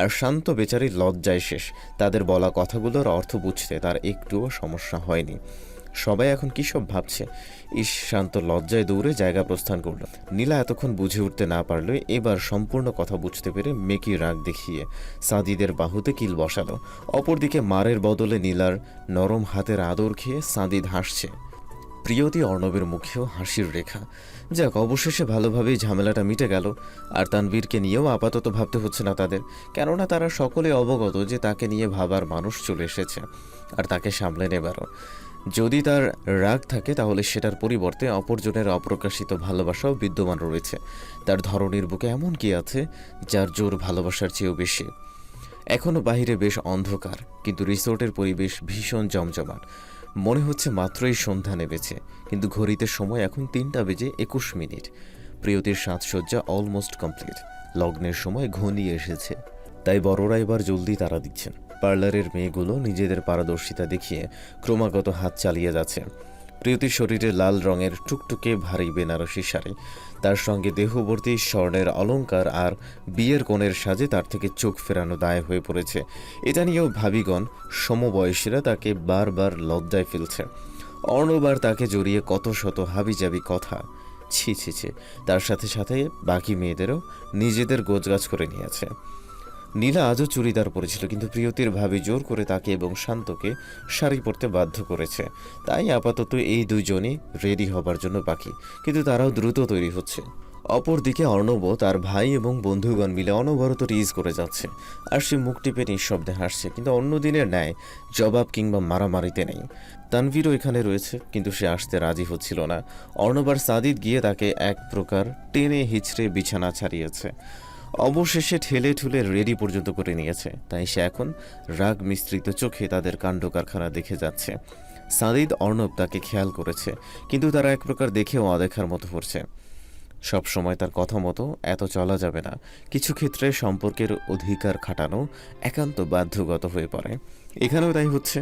আর শান্ত বেচারির লজ্জায় শেষ। তাদের বলা কথাগুলোর অর্থ বুঝতে তার একটুও সমস্যা হয়নি। সবাই এখন কী সব ভাবছে। শান্ত লজ্জায় দৌড়ে জায়গা প্রস্থান করল। নীলা এতক্ষণ বুঝে উঠতে না পারলে এবার সম্পূর্ণ কথা বুঝতে পেরে মেকি রাগ দেখিয়ে সাদিদের বাহুতে কিল বসালো। অপরদিকে মারের বদলে নীলার নরম হাতের আদর খেয়ে সাদিদ হাসছে। প্রিয়তি অর্ণবের মুখেও হাসির রেখা। যাক, অবশেষে ভালোভাবেই ঝামেলাটা মিটে গেল। আর তানভীরকে নিয়েও আপাতত ভাবতে হচ্ছে না তাদের, কেননা তারা সকলে অবগত যে তাকে নিয়ে ভাবার মানুষ চলে এসেছে, আর তাকে সামলে নেবারও। যদি তার রাগ থাকে তাহলে সেটার পরিবর্তে অপরজনের অপ্রকাশিত ভালোবাসাও বিদ্যমান রয়েছে। তার ধরনীর বুকে এমন কি আছে যার জোর ভালোবাসার চেয়েও বেশি। এখনও বাহিরে বেশ অন্ধকার, কিন্তু রিসোর্টের পরিবেশ ভীষণ জমজমাট। মনে হচ্ছে মাত্রই সন্ধ্যা নেমেছে, কিন্তু ঘড়িতে সময় এখন 3:21। প্রিয়তির সাজসজ্জা অলমোস্ট কমপ্লিট। লগ্নের সময় ঘনিয়ে এসেছে, তাই বড়রা এবার জলদি তাড়া দিচ্ছেন। পার্লারের মেয়েগুলো নিজেদের পারদর্শিতা দেখিয়ে ক্রমাগত হাত চালিয়ে যাচ্ছে। প্রিয়তির শরীরে লাল রঙের টুকটুকে ভারী বেনারসি শাড়ি, তার সঙ্গে দেহবর্তী স্বর্ণের অলংকার আর বিয়ের কোণের সাজে তার থেকে চোখ ফেরানো দায় হয়ে পড়েছে। এটা নিয়েও ভাবিগণ সমবয়সীরা তাকে বারবার লজ্জায় ফেলছে। অর্ণবার তাকে জড়িয়ে কত শত হাবিজাবি কথা। ছি ছি ছি, তার সাথে সাথে বাকি মেয়েদেরও নিজেদের গোছগাছ করে নিয়েছে। নীলা আজও চুড়িদার পরেছিল, কিন্তু প্রিয়তির ভাবি জোর করে তাকে এবং শান্তকে শাড়ি পরতে বাধ্য করেছে। তাই আপাতত এই দুইজনই রেডি হবার জন্য বাকি, কিন্তু তারাও দ্রুত তৈরি হচ্ছে। অপরদিকে অর্ণব তার ভাই এবং বন্ধুগণ মিলে অনবরত টিজ করে যাচ্ছে, আর সে মুখ টিপে নিঃশব্দে হাসছে, কিন্তু অন্য দিনের ন্যায় জবাব কিংবা মারামারিতে নেই। তানভীরও এখানে রয়েছে, কিন্তু সে আসতে রাজি হচ্ছিল না। অর্ণব আর সাদিদ গিয়ে তাকে এক প্রকার টেনে হিচড়ে বিছানা ছাড়িয়েছে, অবশেষে ঠেলে ঠুলে রেডি পর্যন্ত করে নিয়েছে। তাই সে এখন রাগ মিশ্রিত চোখে তাদের কাণ্ড কারখানা দেখে যাচ্ছে। সাদিদ অর্ণব তাকে খেয়াল করেছে, কিন্তু তারা এক প্রকার দেখেও অদেখার মতো করছে। সব সময় তার কথা মতো এত চলা যাবে না। কিছু ক্ষেত্রে সম্পর্কের অধিকার খাটানো একান্ত বাধ্যগত হয়ে পড়ে। এখানেও তাই হচ্ছে।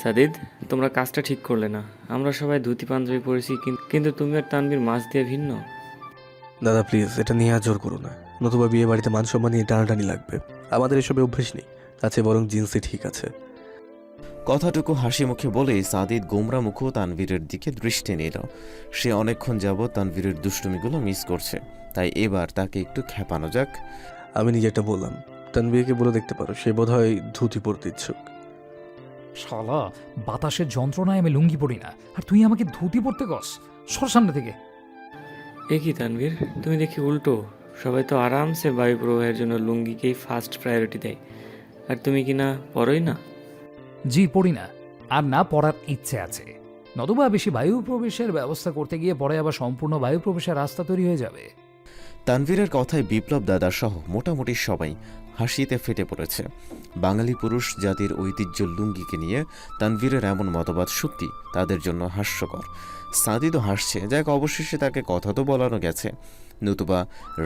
সাদিদ, তোমরা কাজটা ঠিক করলে না। আমরা সবাই ধুতি পাঞ্জাবি পরেছি, কিন্তু তুমি আর তানভীর মাছ দিয়ে ভিন্ন। দাদা প্লিজ, এটা নিয়ে আর জোর করো না, নতুবা বিয়ে বাড়িতে মান সম্মান নিয়ে টানাটানি লাগবে। আমাদের এসবে অভ্যেস নেই, তাছে বরং জিন্সই ঠিক আছে। কথাটুকু হাসি মুখে বলেই সাদিদ গোমরা মুখ তানভীরের দিকে দৃষ্টি নিল। সে অনেকক্ষণ যাবৎ তানভীরের দুষ্টুমিগুলো মিস করছে, তাই এবার তাকে একটু খেপানো যাক। আমি নিজেরটা বললাম, তানভীরকে বলে দেখতে পারো, সে বোধহয় ধুতি পরতে ইচ্ছুক। শালা, বাতাসের যন্ত্রণায় আমি লুঙ্গি পরি না, আর তুই আমাকে ধুতি পরতে কস? সর সামনে থেকে। এ কি তানভীর, তুমি দেখি উল্টো। সবাই তো আরামসে বায়ু প্রবাহের জন্য লুঙ্গিকেই ফার্স্ট প্রায়োরিটি দেয়, আর তুমি কি না পরোই না? জি, পড়ি না, আর না পড়ার ইচ্ছে আছে। নতুবা বেশি বায়ু প্রবেশের ব্যবস্থা করতে গিয়ে পরে আবার সম্পূর্ণ বায়ু প্রবেশের রাস্তা তৈরি হয়ে যাবে। তানভীরের কথায় বিপ্লব দাদা সহ মোটামুটি সবাই হাসিতে ফেটে পড়েছে। বাঙালি পুরুষ জাতির ঐতিহ্য লুঙ্গিকে নিয়ে তানভীরের এমন মতবাদ সত্যি তাদের জন্য হাস্যকর। সাদিদও হাসছে। যাক, অবশেষে তাকে কথা তো বলানো গেছে, নতুবা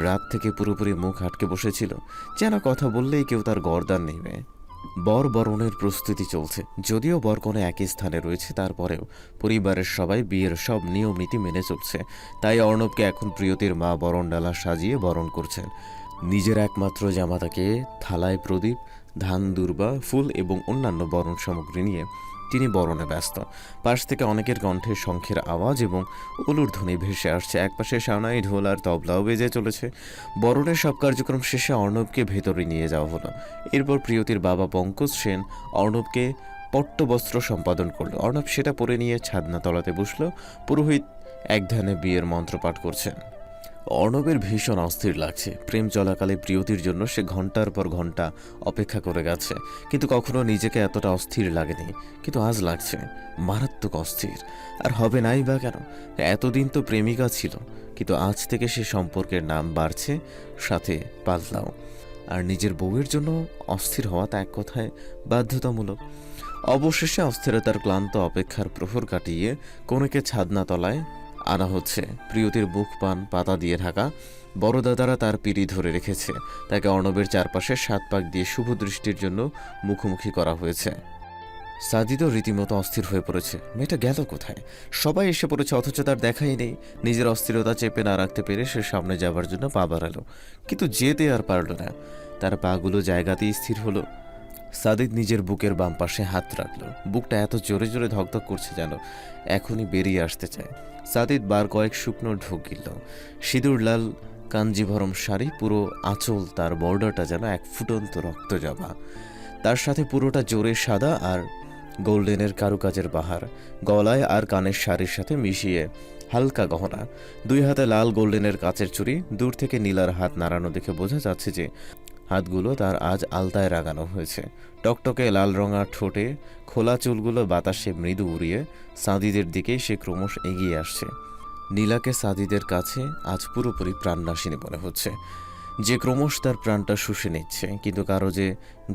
রাত থেকে পুরোপুরি মুখ আটকে বসেছিল, যেন কথা বললেই কেউ তার গর্দান নেবে। বর বরণের প্রস্তুতি চলছে। যদিও বরকনে একই স্থানে রয়েছে, তারপরেও পরিবারের সবাই বিয়ের সব নিয়ম নীতি মেনে চলছে। তাই অর্ণবকে এখন প্রিয়তির মা বরণডালা সাজিয়ে বরণ করছেন। নিজের একমাত্র জামাতাকে থালায় প্রদীপ, ধান দুর্বা, ফুল এবং অন্যান্য বরণ সামগ্রী নিয়ে তিনি বরণে ব্যস্ত। পাশ থেকে অনেকের কণ্ঠে শঙ্খের আওয়াজ এবং উলুর ধ্বনি ভেসে আসছে। একপাশে সানাই, ঢোল আর তবলাও বেজে চলেছে। বরণের সব কার্যক্রম শেষে অর্ণবকে ভেতরে নিয়ে যাওয়া হলো। এরপর প্রিয়তির বাবা পঙ্কজ সেন অর্ণবকে পট্টবস্ত্র সম্পাদন করল। অর্ণব সেটা পরে নিয়ে ছাদনা তলাতে বসল। পুরোহিত এক ধ্যানে বিয়ের মন্ত্রপাঠ করছেন। অর্ণবের ভীষণ অস্থির লাগছে। প্রেম চলাকালে প্রিয়তির জন্য সে ঘন্টার পর ঘন্টা অপেক্ষা করে গেছে, কিন্তু কখনো নিজেকে এতটা অস্থির লাগেনি। কিন্তু আজ লাগছে মারাত্মক অস্থির। আর হবে নাই বা কেন? এতদিন তো প্রেমিকা ছিল, কিন্তু আজ থেকে সে সম্পর্কের নাম বাড়ছে, সাথে পাল্লাও। আর নিজের বউয়ের জন্য অস্থির হওয়া তা এক কথায় বাধ্যতামূলক। অবশেষে অস্থিরতার ক্লান্ত অপেক্ষার প্রহর কাটিয়ে কনেকে ছাদনা তলায় আনা হচ্ছে। প্রিয়তির মুখ পান পাতা দিয়ে ঢাকা। বড় দাদারা তার পিড়ি ধরে রেখেছে। তাকে অর্ণবের চারপাশে 7 পাক দিয়ে শুভ দৃষ্টির জন্য মুখোমুখি করা হয়েছে। সাদিদও রীতিমতো অস্থির হয়ে পড়েছে। মেয়েটা গেল কোথায়? সবাই এসে পড়েছে, অথচ তার দেখাই নেই। নিজের অস্থিরতা চেপে না রাখতে পেরে সে সামনে যাবার জন্য পা বাড়ালো, কিন্তু যেতে আর পারল না। তার পাগুলো জায়গাতেই স্থির হলো। সাদিদ নিজের বুকের বাম পাশে হাত রাখলো। বুকটা এত জোরে জোরে ধকধক করছে যেন এখনই বেরিয়ে আসতে চায়। সাদিদ বার কয়েক শুকনো ঢোক গিলল। সিঁদুর লাল কাঞ্জিভরম শাড়ি, পুরো আঁচল, তার বর্ডারটা যেন এক ফুটন্ত রক্ত জবা। তার সাথে পুরোটা জোরে সাদা আর গোল্ডেনের কারুকাজের বাহার, গলায় আর কানের শাড়ির সাথে মিশিয়ে হালকা গহনা। দুই হাতে লাল গোল্ডেনের কাচের চুড়ি। দূর থেকে নীলার হাত নাড়ানো দেখে বোঝা যাচ্ছে যে হাতগুলো তার আজ আলতায় রাগানো হয়েছে। টকটকে লাল রঙা ঠোঁটে খোলা চুলগুলো বাতাসে মৃদু উড়িয়ে সাদিদের দিকে সে ক্রমশ এগিয়ে আসছে। নীলাকে সাদিদের কাছে আজ পুরোপুরি প্রাণনাশিনী মনে হচ্ছে, যে ক্রমশ তার প্রাণটা শুষে নিচ্ছে। কিন্তু কারো যে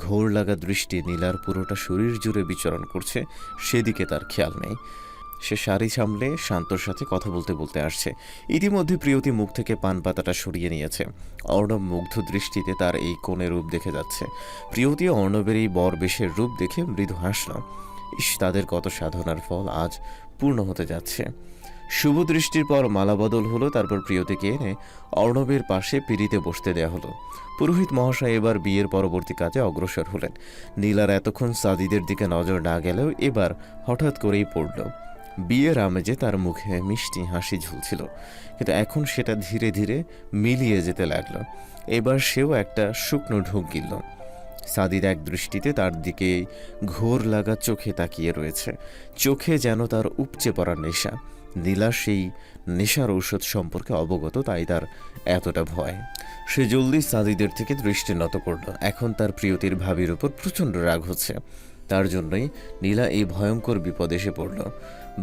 ঘোর লাগা দৃষ্টি নীলার পুরোটা শরীর জুড়ে বিচরণ করছে, সেদিকে তার খেয়াল নেই। সে শাড়ি সামলে শান্তর সাথে কথা বলতে বলতে আসছে। ইতিমধ্যে প্রিয়তি মুখ থেকে পান পাতাটা সরিয়ে নিয়েছে। অর্ণব মুগ্ধ দৃষ্টিতে তার এই কোণে রূপ দেখে যাচ্ছে। প্রিয়তি অর্ণবের এই বর বেশের রূপ দেখে মৃদু হাসল। ইস, তাদের কত সাধনার ফল আজ পূর্ণ হতে যাচ্ছে। শুভ দৃষ্টির পর মালা বদল হলো। তারপর প্রিয়তিকে এনে অর্ণবের পাশে পিঁড়িতে বসতে দেয়া হলো। পুরোহিত মহাশয় এবার বিয়ের পরবর্তী কাজে অগ্রসর হলেন। নীলার এতক্ষণ সাদিদের দিকে নজর না গেলেও এবার হঠাৎ করেই পড়ল। বিয়ের আমেজে তার মুখে মিষ্টি হাসি ঝুলছিল, কিন্তু এখন সেটা ধীরে ধীরে মিলিয়ে যেতে লাগলো। এবার সেও একটা শুকনো ঢোক গিলল। সাদিদ এক দৃষ্টিতে তার দিকে ঘোর লাগা চোখে তাকিয়ে রয়েছে। চোখে যেন তার উপচে পড়া নেশা। নীলা সেই নেশার ঔষধ সম্পর্কে অবগত, তাই তার এতটা ভয়। সে জলদি সাদিদের থেকে দৃষ্টি নত করল। এখন তার প্রিয়তির ভাবির উপর প্রচণ্ড রাগ হচ্ছে। তার জন্যই নীলা এই ভয়ঙ্কর বিপদ এসে পড়ল।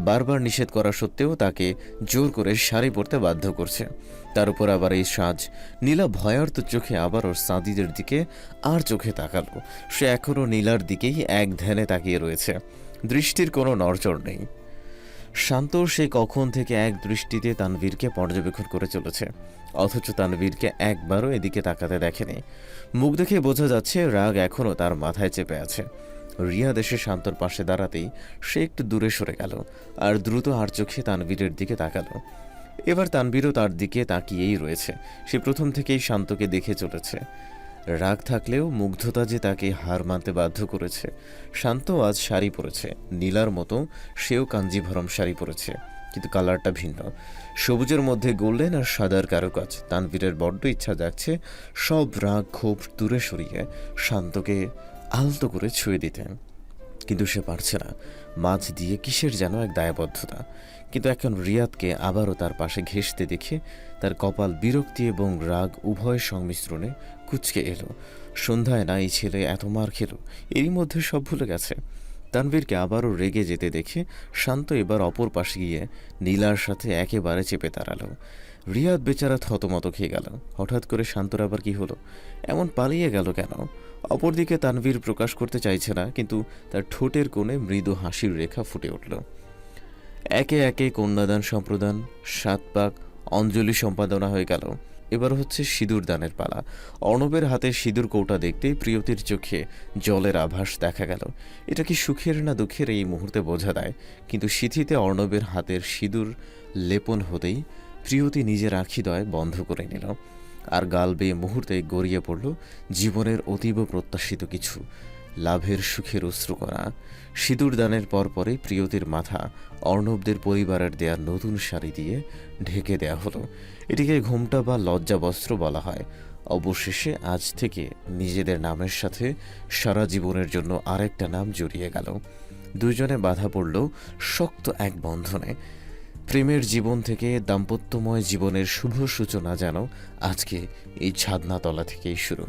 বারবার নিষেধ করা সত্ত্বেও তাকে জোর করে শাড়ি পরতে বাধ্য করছে। তার উপর আবার এই সাজ। নীলা ভয়ার্ত চোখে আবারও সাদিদের দিকে আর চোখে তাকালো। সে এখনও নীলার দিকেই এক ধ্যানে তাকিয়ে রয়েছে। দৃষ্টির কোনো নড়চড় নেই। শান্ত সে কখন থেকে এক দৃষ্টিতে তানভীরকে পর্যবেক্ষণ করে চলেছে, অথচ তানভীরকে একবারও এদিকে তাকাতে দেখেনি। মুখ দেখে বোঝা যাচ্ছে রাগ এখনও তার মাথায় চেপে আছে। রিয়াদ এসে শান্তর পাশে দাঁড়াতেই সে একটু দূরে সরে গেল আর দ্রুত আর চোখে তানভীরের দিকে তাকালো। এবার তানভীরও তার দিকে তাকিয়েই রয়েছে। সে প্রথম থেকেই শান্তকে দেখে চলেছে। রাগ থাকলেও মুগ্ধতা যে তাকে হার মানতে বাধ্য করেছে। শান্ত আজ শাড়ি পরেছে, নীলার মতো সেও কাঞ্জিভরম শাড়ি পরেছে, কিন্তু কালারটা ভিন্ন। সবুজের মধ্যে গোল্ডেন আর সাদার কারুকাজ। তানভীরের বড্ড ইচ্ছা যাচ্ছে সব রাগ ক্ষোভ দূরে সরিয়ে শান্তকে আলতো করে ছুঁয়ে দিতেন, কিন্তু সে পারছে না। মাঝ দিয়ে কিসের যেন এক দায়বদ্ধতা। কিন্তু এখন রিয়াদকে আবারও তার পাশে ঘেঁষতে দেখে তার কপাল বিরক্তি এবং রাগ উভয় সংমিশ্রণে কুঁচকে এলো। সন্ধ্যায় না এই ছেলে এত মার খেলো, এরই মধ্যে সব ভুলে গেছে। তানভীরকে আবারও রেগে যেতে দেখে শান্ত এবার অপর পাশে গিয়ে নীলার সাথে একেবারে চেপে দাঁড়ালো। রিয়াদ বেচারা থতমত খেয়ে গেল। হঠাৎ করে শান্তর আবার কি হলো? এমন পালিয়ে গেল কেন? অপরদিকে তানভীর প্রকাশ করতে চাইছে না, কিন্তু তার ঠোঁটের কোণে মৃদু হাসির রেখা ফুটে উঠল। একে একে কন্যাদান সম্প্রদান, 7 পাক অঞ্জলি সম্পাদনা হয়ে গেল। এবার হচ্ছে সিঁদুর দানের পালা। অর্ণবের হাতে সিঁদুর কৌটা দেখতেই প্রিয়তির চোখে জলের আভাস দেখা গেল। এটা কি সুখের না দুঃখের এই মুহূর্তে বোঝা দেয়, কিন্তু সিঁথিতে অর্ণবের হাতের সিঁদুর লেপন হতেই প্রিয়তি নিজের আখিদয় বন্ধ করে নিল, আর গাল বেয়ে মুহূর্তে গড়িয়ে পড়ল জীবনের অতীব প্রত্যাশিত কিছু, লাভের সুখের অশ্রুকণা। সিঁদুর দানের পরপরই প্রিয়তির মাথা অর্ণবদের পরিবারের দেয়া নতুন শাড়ি দিয়ে ঢেকে দেয়া হলো। এটিকে ঘোমটা বা লজ্জা বস্ত্র বলা হয়। অবশেষে আজ থেকে নিজেদের নামের সাথে সারা জীবনের জন্য আরেকটা নাম জড়িয়ে গেল। দুইজনে বাধা পড়ল শক্ত এক বন্ধনে। প্রেমের জীবন থেকে দাম্পত্যময় জীবনের শুভ সূচনা যেন আজকে এই ছাদনাতলা থেকেই শুরু।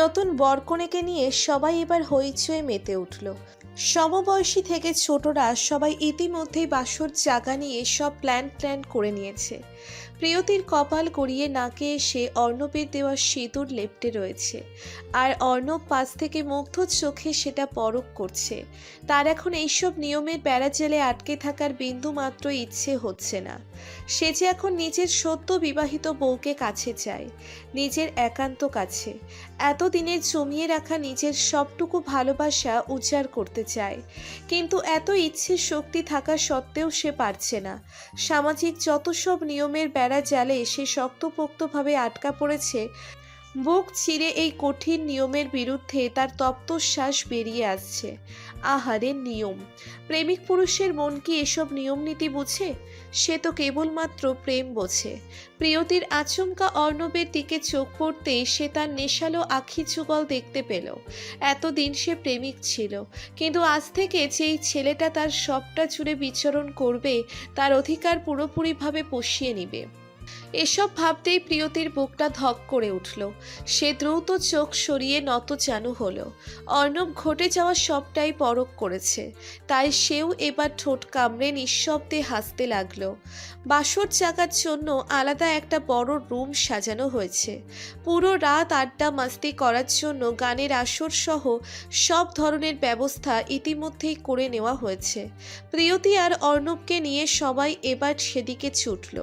নতুন বরকনেকে নিয়ে সবাই এবার হইচই মেতে উঠল। সমবয়সী থেকে ছোটরা সবাই ইতিমধ্যেই বাসর জাগা নিয়ে সব প্ল্যান করে নিয়েছে। প্রিয়তির কপাল গড়িয়ে নাকে এসে অর্ণবের দেওয়া সিঁদুর লেপ্টে রয়েছে, আর অর্ণব পাশ থেকে মুগ্ধ চোখে সেটা পরখ করছে। তার এখন এইসব নিয়মের বেড়াজালে আটকে থাকার বিন্দু মাত্র ইচ্ছে হচ্ছে না। সে যে এখন নিজের সদ্য বিবাহিত বউকে কাছে চায়, নিজের একান্ত কাছে। এতদিনের জমিয়ে রাখা নিজের সবটুকু ভালোবাসা উজাড় করতে চায়, কিন্তু এত ইচ্ছের শক্তি থাকা সত্ত্বেও সে পারছে না। সামাজিক যত সব নিয়মের বেড়া জালে সে শক্তপোক্তভাবে আটকা পড়েছে। বুক চিরে এই কঠিন নিয়মের বিরুদ্ধে তার তপ্ত শ্বাস বেরিয়ে আসছে। আহারে নিয়ম! প্রেমিক পুরুষের মন কি এসব নিয়ম নীতি বুঝে? সে তো কেবলমাত্র প্রেম বোঝে। প্রিয়তির আচমকা অর্ণবের দিকে চোখ পড়তেই সে তার নেশালো আখি যুগল দেখতে পেল। এতদিন সে প্রেমিক ছিল, কিন্তু আজ থেকে যেই ছেলেটা তার সবটা জুড়ে বিচরণ করবে, তার অধিকার পুরোপুরিভাবে পুষিয়ে নিবে। এসব ভাবতেই প্রিয়তির বুকটা ধক করে উঠল। সে দ্রুত চোখ সরিয়ে নতজানু হলো। অর্ণব ঘটে যাওয়া সবটাই পরখ করেছে, তাই সেও এবার ঠোঁট কামড়ে নিঃশব্দে হাসতে লাগলো। বাসর জাগার জন্য আলাদা একটা বড় রুম সাজানো হয়েছে। পুরো রাত আড্ডা মাস্তি করার জন্য গানের আসর সহ সব ধরনের ব্যবস্থা ইতিমধ্যেই করে নেওয়া হয়েছে। প্রিয়তি আর অর্ণবকে নিয়ে সবাই এবার সেদিকে ছুটল।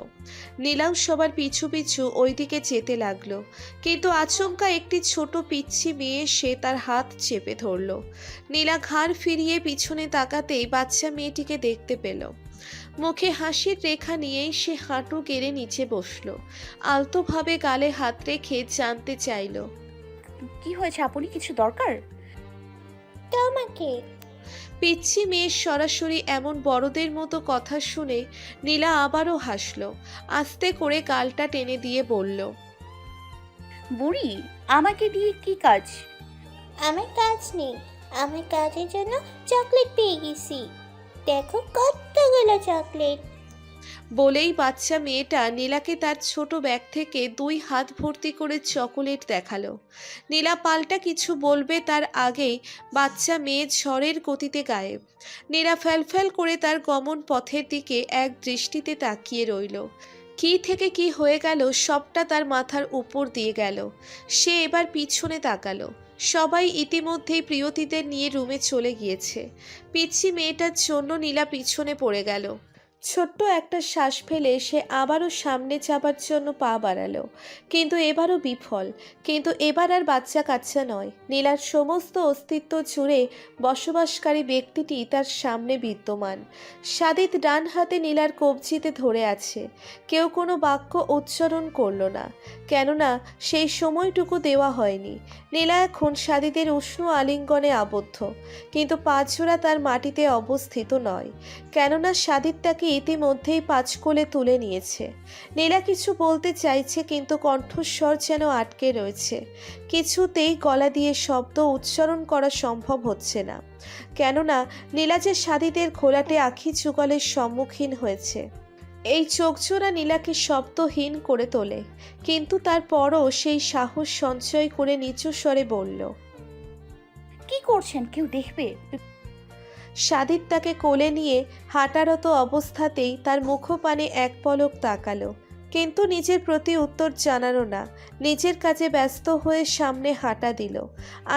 নীলাও সবার পিছু পিছু ওইদিকে যেতে লাগলো, কিন্তু আচমকা একটি ছোট পিচ্ছি মেয়ে সে তার হাত চেপে ধরল। নীলা ঘাড় ফিরিয়ে পিছনে তাকাতেই বাচ্চা মেয়েটিকে দেখতে পেল। মুখে হাসির রেখা নিয়েই সে হাঁটু গেড়ে নিচে বসল। আলতোভাবে গালে হাত রেখে জানতে চাইল, কি হয়েছে আপনি? কিছু দরকার? তোমাকে। পিচ্ছি মেয়ের সরাসরি এমন বড়দের মতো কথা শুনে নীলা আবারও হাসল। আস্তে করে গালটা টেনে দিয়ে বলল, বুড়ি, আমাকে দিয়ে কি কাজ? আমার কাজ নেই, আমার কাজের জন্য চকলেট পেয়ে গেছি। দেখো কতগুলো চকলেট। বলেই বাচ্চা মেয়েটা নীলাকে তার ছোট ব্যাগ থেকে 2 হাত ভর্তি করে চকোলেট দেখালো। নীলা পাল্টা কিছু বলবে তার আগেই বাচ্চা মেয়ে ঝড়ের গতিতে গায়েব। নীলা ফ্যালফ্যাল করে তার গমন পথের দিকে এক দৃষ্টিতে তাকিয়ে রইল। কি থেকে কি হয়ে গেল সবটা তার মাথার উপর দিয়ে গেল। সে এবার পিছনে তাকালো। সবাই ইতিমধ্যেই প্রিয়তিদের নিয়ে রুমে চলে গিয়েছে। পিচ্ছি মেয়েটার জন্য নীলা পিছনে পড়ে গেল। ছোট্ট একটা শ্বাস ফেলে সে আবারও সামনে যাবার জন্য পা বাড়ালো, কিন্তু এবারও বিফল। কিন্তু এবার আর বাচ্চা কাচ্চা নয়, নীলার সমস্ত অস্তিত্ব জুড়ে বসবাসকারী ব্যক্তিটি তার সামনে বিদ্যমান। সাদিত ডান হাতে নীলার কবজিতে ধরে আছে। কেউ কোনো বাক্য উচ্চারণ করল না, কেননা সেই সময়টুকু দেওয়া হয়নি। নীলা এখন সাদিতের উষ্ণ আলিঙ্গনে আবদ্ধ, কিন্তু পাঁচজোড়া তার মাটিতে অবস্থিত নয়, কেননা সাদিত তাকে ইতিমধ্যেই 5 কোলে তুলে নিয়েছে। নীলা কিছু বলতে চাইছে, কিন্তু কণ্ঠস্বর যেন আটকে রয়েছে। কিছুতেই গলা দিয়ে শব্দ উচ্চারণ করা সম্ভব হচ্ছে না, কেননা নীলা যে সাদিতের ঘোলাটে আখি যুগলের সম্মুখীন হয়েছে। এই চোখজোড়া নীলাকে শব্দহীন করে তোলে, কিন্তু তারপরও সেই সাহস সঞ্চয় করে নিচু স্বরে বলল, কি করছেন? কেউ দেখবে? সাদিত তাকে কোলে নিয়ে হাঁটারত অবস্থাতেই তার মুখপানে এক পলক তাকালো, কিন্তু নিজের প্রতি উত্তর জানালো না। নিজের কাজে ব্যস্ত হয়ে সামনে হাঁটা দিল।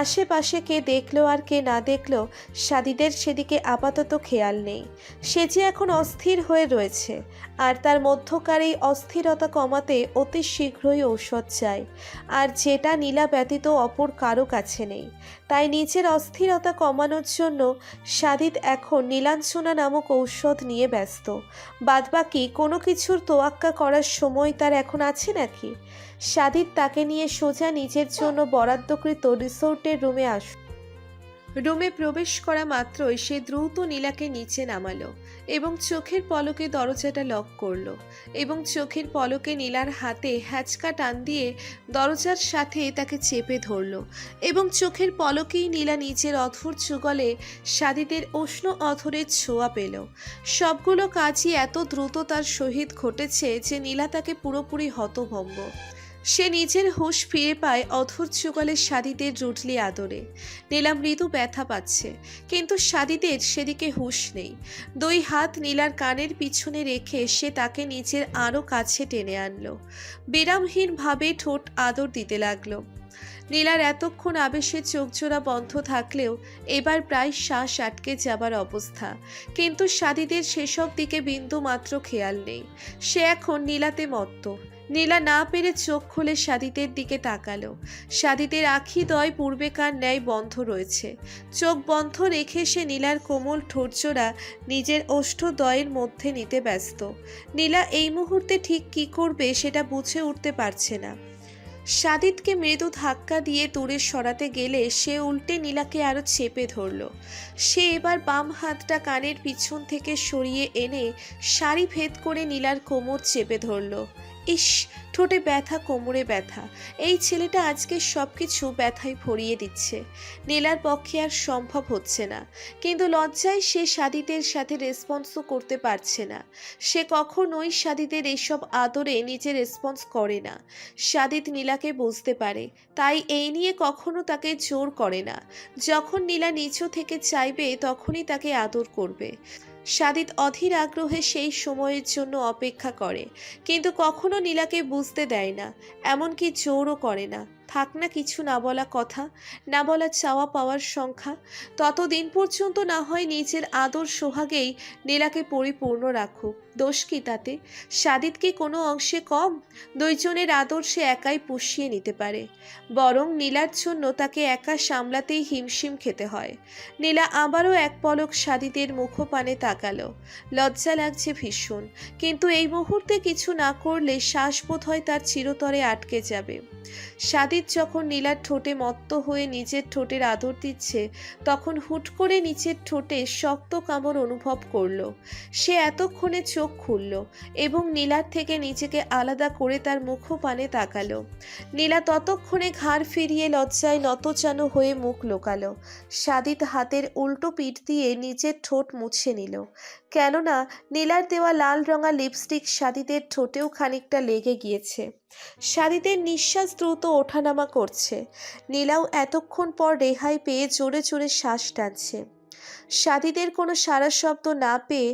আশেপাশে কে দেখলো আর কে না দেখলো সাদিদের সেদিকে আপাতত খেয়াল নেই। সে যে এখন অস্থির হয়ে রয়েছে, আর তার মধ্যকার এই অস্থিরতা কমাতে অতি শীঘ্রই ঔষধ চাই, আর যেটা নীলা ব্যতীত অপর কারো কাছে নেই। তাই নিজের অস্থিরতা কমানোর জন্য সাদিত এখন নীলাঞ্জনা নামক ঔষধ নিয়ে ব্যস্ত। বাদবাকি কোনো কিছুর তোয়াক্কা করার সময় তার এখন আছে নাকি? সাদিত তাকে নিয়ে সোজা নিজের জন্য বরাদ্দকৃত রিসোর্টের রুমে আসল। রুমে প্রবেশ করা মাত্রই সে দ্রুত নীলাকে নিচে নামালো এবং চোখের পলকে দরজাটা লক করলো, এবং চোখের পলকে নীলার হাতে হ্যাচকা টান দিয়ে দরজার সাথে তাকে চেপে ধরলো, এবং চোখের পলকেই নীলা নিজের অধর যুগলে সাদিতের উষ্ণ অধরের ছোঁয়া পেল। সবগুলো কাজই এত দ্রুত তার সহিত ঘটেছে যে নীলা তাকে পুরোপুরি হতভম্ব। সে নিজের হুঁশ ফিরে পায় অধর যুগলে সাদিতের রুটলি আদরে। নীলা মৃদু ব্যথা পাচ্ছে, কিন্তু সাদিতের সেদিকে হুঁশ নেই। 2 হাত নীলার কানের পিছনে রেখে সে তাকে নিজের আরও কাছে টেনে আনলো। বিরামহীনভাবে ঠোঁট আদর দিতে লাগলো। নীলার এতক্ষণ আবেশে চোখজোড়া বন্ধ থাকলেও এবার প্রায় শ্বাস আটকে যাবার অবস্থা, কিন্তু সাদিতের সেসব দিকে বিন্দু মাত্র খেয়াল নেই। সে এখন নীলাতে মত্ত। নীলা না পেরে চোখ খুলে সাদিতের দিকে তাকালো। সাদিতের আখিদ্বয় পূর্বেকার ন্যায় বন্ধ রয়েছে। চোখ বন্ধ রেখে সে নীলার কোমল ঠোঁটজোড়া নিজের ওষ্ঠদ্বয়ের মধ্যে নিতে ব্যস্ত। নীলা এই মুহূর্তে ঠিক কী করবে সেটা বুঝে উঠতে পারছে না। সাদিতকে মৃদু ধাক্কা দিয়ে দূরে সরাতে গেলে সে উল্টে নীলাকে আরো চেপে ধরল। সে এবার বাম হাতটা কানের পিছন থেকে সরিয়ে এনে শাড়ি ভেদ করে নীলার কোমর চেপে ধরল। ইস, ঠোঁটে ব্যথা, কোমরে ব্যথা, এই ছেলেটা আজকে সবকিছু ব্যথায় ভরিয়ে দিচ্ছে। নীলার পক্ষে আর সম্ভব হচ্ছে না, কিন্তু লজ্জায় সে সাদিতের সাথে রেসপন্সও করতে পারছে না। সে কখনোই সাদিতের এইসব আদরে নিজে রেসপন্স করে না। সাদিত নীলাকে বুঝতে পারে, তাই এই নিয়ে কখনো তাকে জোর করে না। যখন নীলা নিচু থেকে চাইবে তখনই তাকে আদর করবে। সাদিত অধীর আগ্রহে সেই সময়ের জন্য অপেক্ষা করে, কিন্তু কখনো নীলাকে বুঝতে দেয় না, এমনকি জোরও করে না। থাক না কিছু না বলা কথা, না বলা চাওয়া পাওয়ার সংখ্যা, ততদিন পর্যন্ত না হয় নিজের আদর সোহাগেই নীলাকে পরিপূর্ণ রাখুক। দোষ কি তাতে? সাদিত কি কোনো অংশে কম? দুইজনের আদর সে একাই পুষিয়ে নিতে পারে, বরং নীলার জন্য তাকে একা সামলাতেই হিমশিম খেতে হয়। নীলা আবারও এক পলক সাদিতের মুখপানে তাকালো। লজ্জা লাগছে ভীষণ, কিন্তু এই মুহূর্তে কিছু না করলে শ্বাসবোধ হয় তার চিরতরে আটকে যাবে। সাদিত যখন নীলার ঠোঁটে মত্ত হয়ে নিজের ঠোঁটের আদর দিচ্ছে, তখন হুট করে নিচের ঠোঁটে শক্ত কামড় অনুভব করলো। সে এতক্ষণে চোখ খুলল এবং নীলার থেকে নিজেকে আলাদা করে তার মুখপানে তাকালো। নীলা ততক্ষণে ঘাড় ফিরিয়ে লজ্জায় নতজানু হয়ে মুখ লোকালো। সাদিত হাতের উল্টো পিঠ দিয়ে নিজের ঠোঁট মুছে নিল, কেননা নীলার দেওয়া লাল রঙা লিপস্টিক সাদিতের ঠোঁটেও খানিকটা লেগে গিয়েছে। সাদিতের নিঃশ্বাস দ্রুত ওঠানামা করছে। নীলাও এতক্ষণ পর রেহাই পেয়ে জোরে জোরে শ্বাস টানছে। সাদিতের কোনো সারা শব্দ না পেয়ে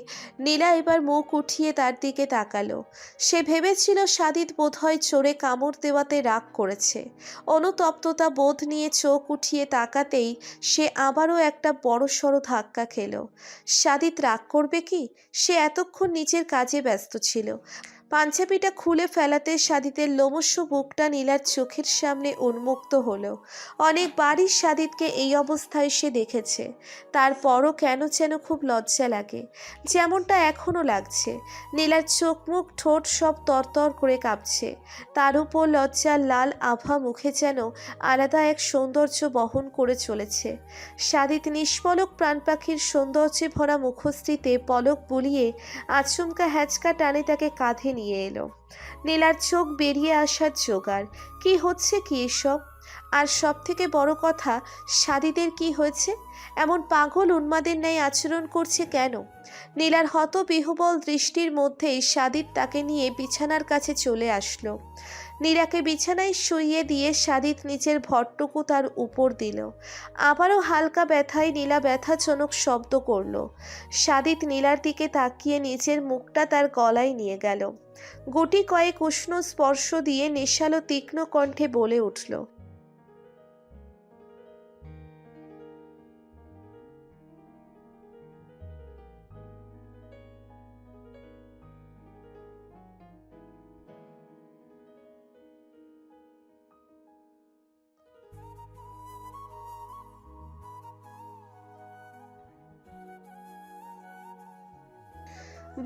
নীলা এবার মুখ উঠিয়ে তার দিকে তাকালো। সে ভেবেছিল সাদিত বোধহয় চোরে কামড় দেওয়াতে রাগ করেছে। অনুতপ্ততা বোধ নিয়ে চোখ উঠিয়ে তাকাতেই সে আবারও একটা বড়সড় ধাক্কা খেল। সাদিত রাগ করবে কি? সে এতক্ষণ নিজের কাজে ব্যস্ত ছিল। পাঞ্জাবিটা খুলে ফেলাতে সাদিতের লোমস্য বুকটা নীলার চোখের সামনে উন্মুক্ত হলো। অনেকবারই সাদিতকে এই অবস্থায় সে দেখেছে, তারপরও কেন যেন খুব লজ্জা লাগে, যেমনটা এখনও লাগছে। নীলার চোখ মুখ ঠোঁট সব তরতর করে কাঁপছে। তার উপর লজ্জার লাল আভা মুখে যেন আলাদা এক সৌন্দর্য বহন করে চলেছে। সাদিত নিষ্পলক প্রাণ পাখির সৌন্দর্যে ভরা মুখশ্রীতে পলক বুলিয়ে আচমকা হ্যাচকা টানে তাকে কাঁধে নিয়ে এলো। নীলার চোখ বেরিয়ে আসার জোগাড়। কি হচ্ছে কি এসব? আর সব থেকে বড় কথা, সাদিতের কি হয়েছে? এমন পাগল উন্মাদের ন্যায় আচরণ করছে কেন? নীলার হত বিহ্বল দৃষ্টির মধ্যেই সাদিত তাকে নিয়ে বিছানার কাছে চলে আসলো। নীলাকে বিছানায় শুইয়ে দিয়ে সাদিত নিচের ভরটুকু তার উপর দিল। আবারও হালকা ব্যথায় নীলা ব্যথাজনক শব্দ করল। সাদিত নীলার দিকে তাকিয়ে নিজের মুখটা তার গলায় নিয়ে গেল। গুটি কয়েক উষ্ণ স্পর্শ দিয়ে নেশালো তীক্ষ্ণ কণ্ঠে বলে উঠল,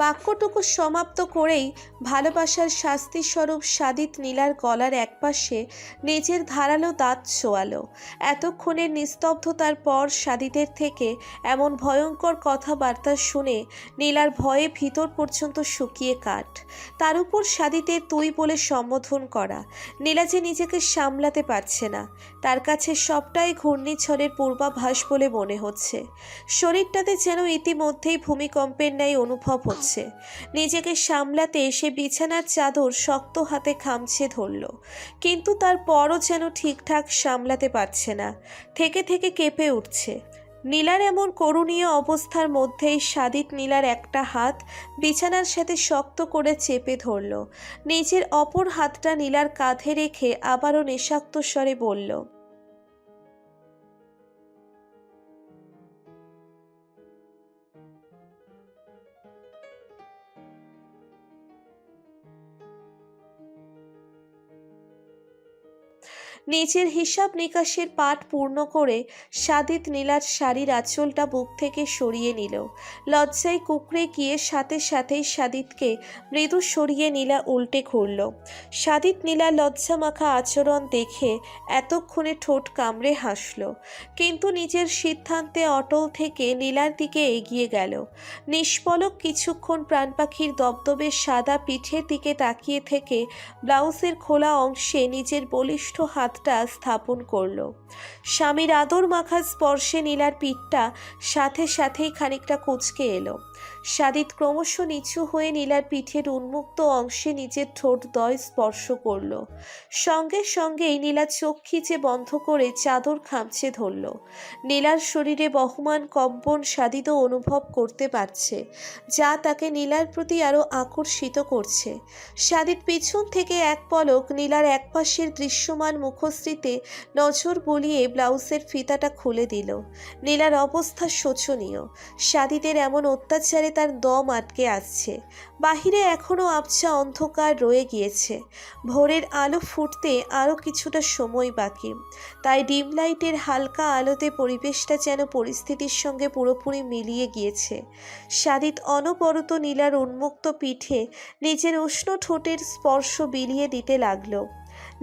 বাক্যটুকু সমাপ্ত করেই ভালোবাসার শাস্তিস্বরূপ সাদিত নীলার গলার একপাশে নিজের ধারালো দাঁত ছোয়ালো। এতক্ষণের নিস্তব্ধতার পর সাদিতের থেকে এমন ভয়ঙ্কর কথাবার্তা শুনে নীলার ভয়ে ভিতর পর্যন্ত শুকিয়ে কাঠ। তার উপর সাদিতের তুই বলে সম্বোধন করা। নীলা যে নিজেকে সামলাতে পারছে না। তার কাছে সবটাই ঘূর্ণিঝড়ের পূর্বাভাস বলে মনে হচ্ছে। শরীরটাতে যেন ইতিমধ্যেই ভূমিকম্পের ন্যায় অনুভব হচ্ছে। নিজেকে সামলাতে সে বিছানার চাদর শক্ত হাতে খামছে ধরল, কিন্তু তারপরও যেন ঠিকঠাক সামলাতে পারছে না। থেকে থেকে কেঁপে উঠছে। নীলার এমন করুণীয় অবস্থার মধ্যেই সাদিত নীলার একটা হাত বিছানার সাথে শক্ত করে চেপে ধরল। নিজের অপর হাতটা নীলার কাঁধে রেখে আবারও নেশাক্ত স্বরে বলল, নিজের হিসাব নিকাশের পাঠ পূর্ণ করে সাদিত নীলার শাড়ির আঁচলটা বুক থেকে সরিয়ে নিল। লজ্জায় কুকড়ে গিয়ে সাথে সাথেই সাদিতকে মৃদু সরিয়ে নীলা উল্টে ঘুরল। সাদিত নীলার লজ্জামাখা আচরণ দেখে এতক্ষণে ঠোঁট কামড়ে হাসল, কিন্তু নিজের সিদ্ধান্তে অটল থেকে নীলার দিকে এগিয়ে গেল। নিষ্পলক কিছুক্ষণ প্রাণপাখির দবদবে সাদা পিঠের দিকে তাকিয়ে থেকে ব্লাউজের খোলা অংশে নিজের বলিষ্ঠ হাতটা স্থাপন করল। স্বামীর আদর মাখা স্পর্শে নীলার পিঠটা সাথে সাথেই খানিকটা কুঁচকে এলো। সাদিত ক্রমশ নিচু হয়ে নীলার পিঠের উন্মুক্ত অংশে নিজের ঠোঁটদ্বয় স্পর্শ করল। সঙ্গে সঙ্গেই নীলা চোখ খিচে বন্ধ করে চাদর খামচে ধরল। নীলার শরীরে বহমান কম্পন সাদিতও অনুভব করতে পারছে, যা তাকে নীলার প্রতি আরো আকর্ষিত করছে। সাদিত পিছন থেকে এক পলক নীলার একপাশের দৃশ্যমান মুখশ্রীতে নজর বুলিয়ে ব্লাউজের ফিতাটা খুলে দিল। নীলার অবস্থা শোচনীয়। সাদিতের এমন অত্যাচারে তার দম আটকে আসছে। বাহিরে এখনো আবছা অন্ধকার রয়ে গিয়েছে। ভোরের আলো ফুটতে আরও কিছুটা সময় বাকি, তাই ডিম লাইটের হালকা আলোতে পরিবেশটা যেন পরিস্থিতির সঙ্গে পুরোপুরি মিলিয়ে গিয়েছে। সাদিত অনবরত নীলার উন্মুক্ত পিঠে নিজের উষ্ণ ঠোঁটের স্পর্শ বিলিয়ে দিতে লাগলো।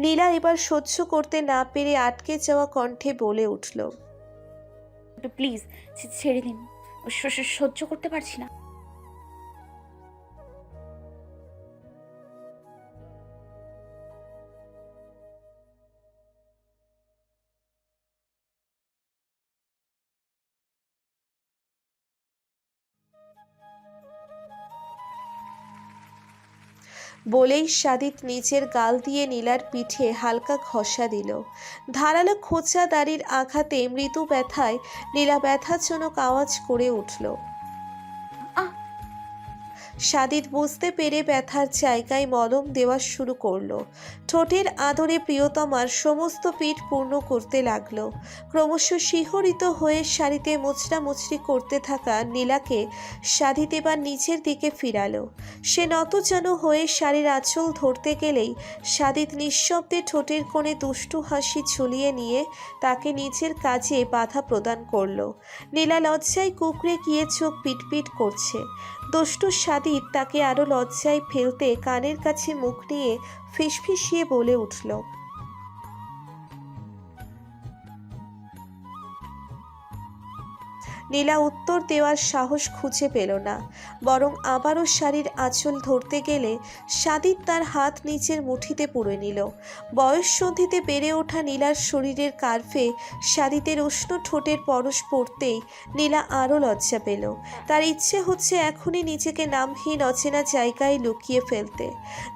নীলা এবার সহ্য করতে না পেরে আটকে যাওয়া কণ্ঠে বলে উঠল, প্লিজ ছেড়ে দিন, সহ্য করতে পারছি না। বলেই সাদিত নিচের গাল দিয়ে নীলার পিঠে হালকা ঘষা দিল। ধারালো খোঁচা দাড়ির আঘাতে মৃদু ব্যথায় নীলা ব্যথাজনক আওয়াজ করে উঠল। আহ! সাদিত বুঝতে পেরে ব্যথার জায়গায় মলম দেওয়া শুরু করলো। ঠোঁটের আদরে প্রিয়তমার সমস্ত পিঠ পূর্ণ করতে লাগলো। ক্রমশ শিহরিত হয়ে শাড়িতে মোচড়ামুচড়ি করতে থাকা নীলাকে সাদিত এবার নিচের দিকে ফিরালো। সে নতজানু হয়ে শাড়ির আঁচল ধরতে গেলেই সাদিত নিঃশব্দে ঠোঁটের কোণে দুষ্টু হাসি ঝুলিয়ে নিয়ে তাকে নিজের কাজে বাধা প্রদান করলো। নীলা লজ্জায় কুকড়ে গিয়ে চোখ পিটপিট করছে। দুষ্টু সাদিত তাকে আরো লজ্জায় ফেলতে কানের কাছে মুখ নিয়ে ফিসফিসিয়ে বলে উঠল, নীলা উত্তর দেওয়ার সাহস খুঁজে পেল না, বরং আবারও শাড়ির আঁচল ধরতে গেলে সাদিত তার হাত নিচের মুঠিতে পুরে নিল। বয়ঃসন্ধিতে বেড়ে ওঠা নীলার শরীরের কার্ভে সাদিতের উষ্ণ ঠোঁটের পরশ পড়তেই নীলা আরও লজ্জা পেল। তার ইচ্ছে হচ্ছে এখনই নিজেকে নামহীন অচেনা জায়গায় লুকিয়ে ফেলতে,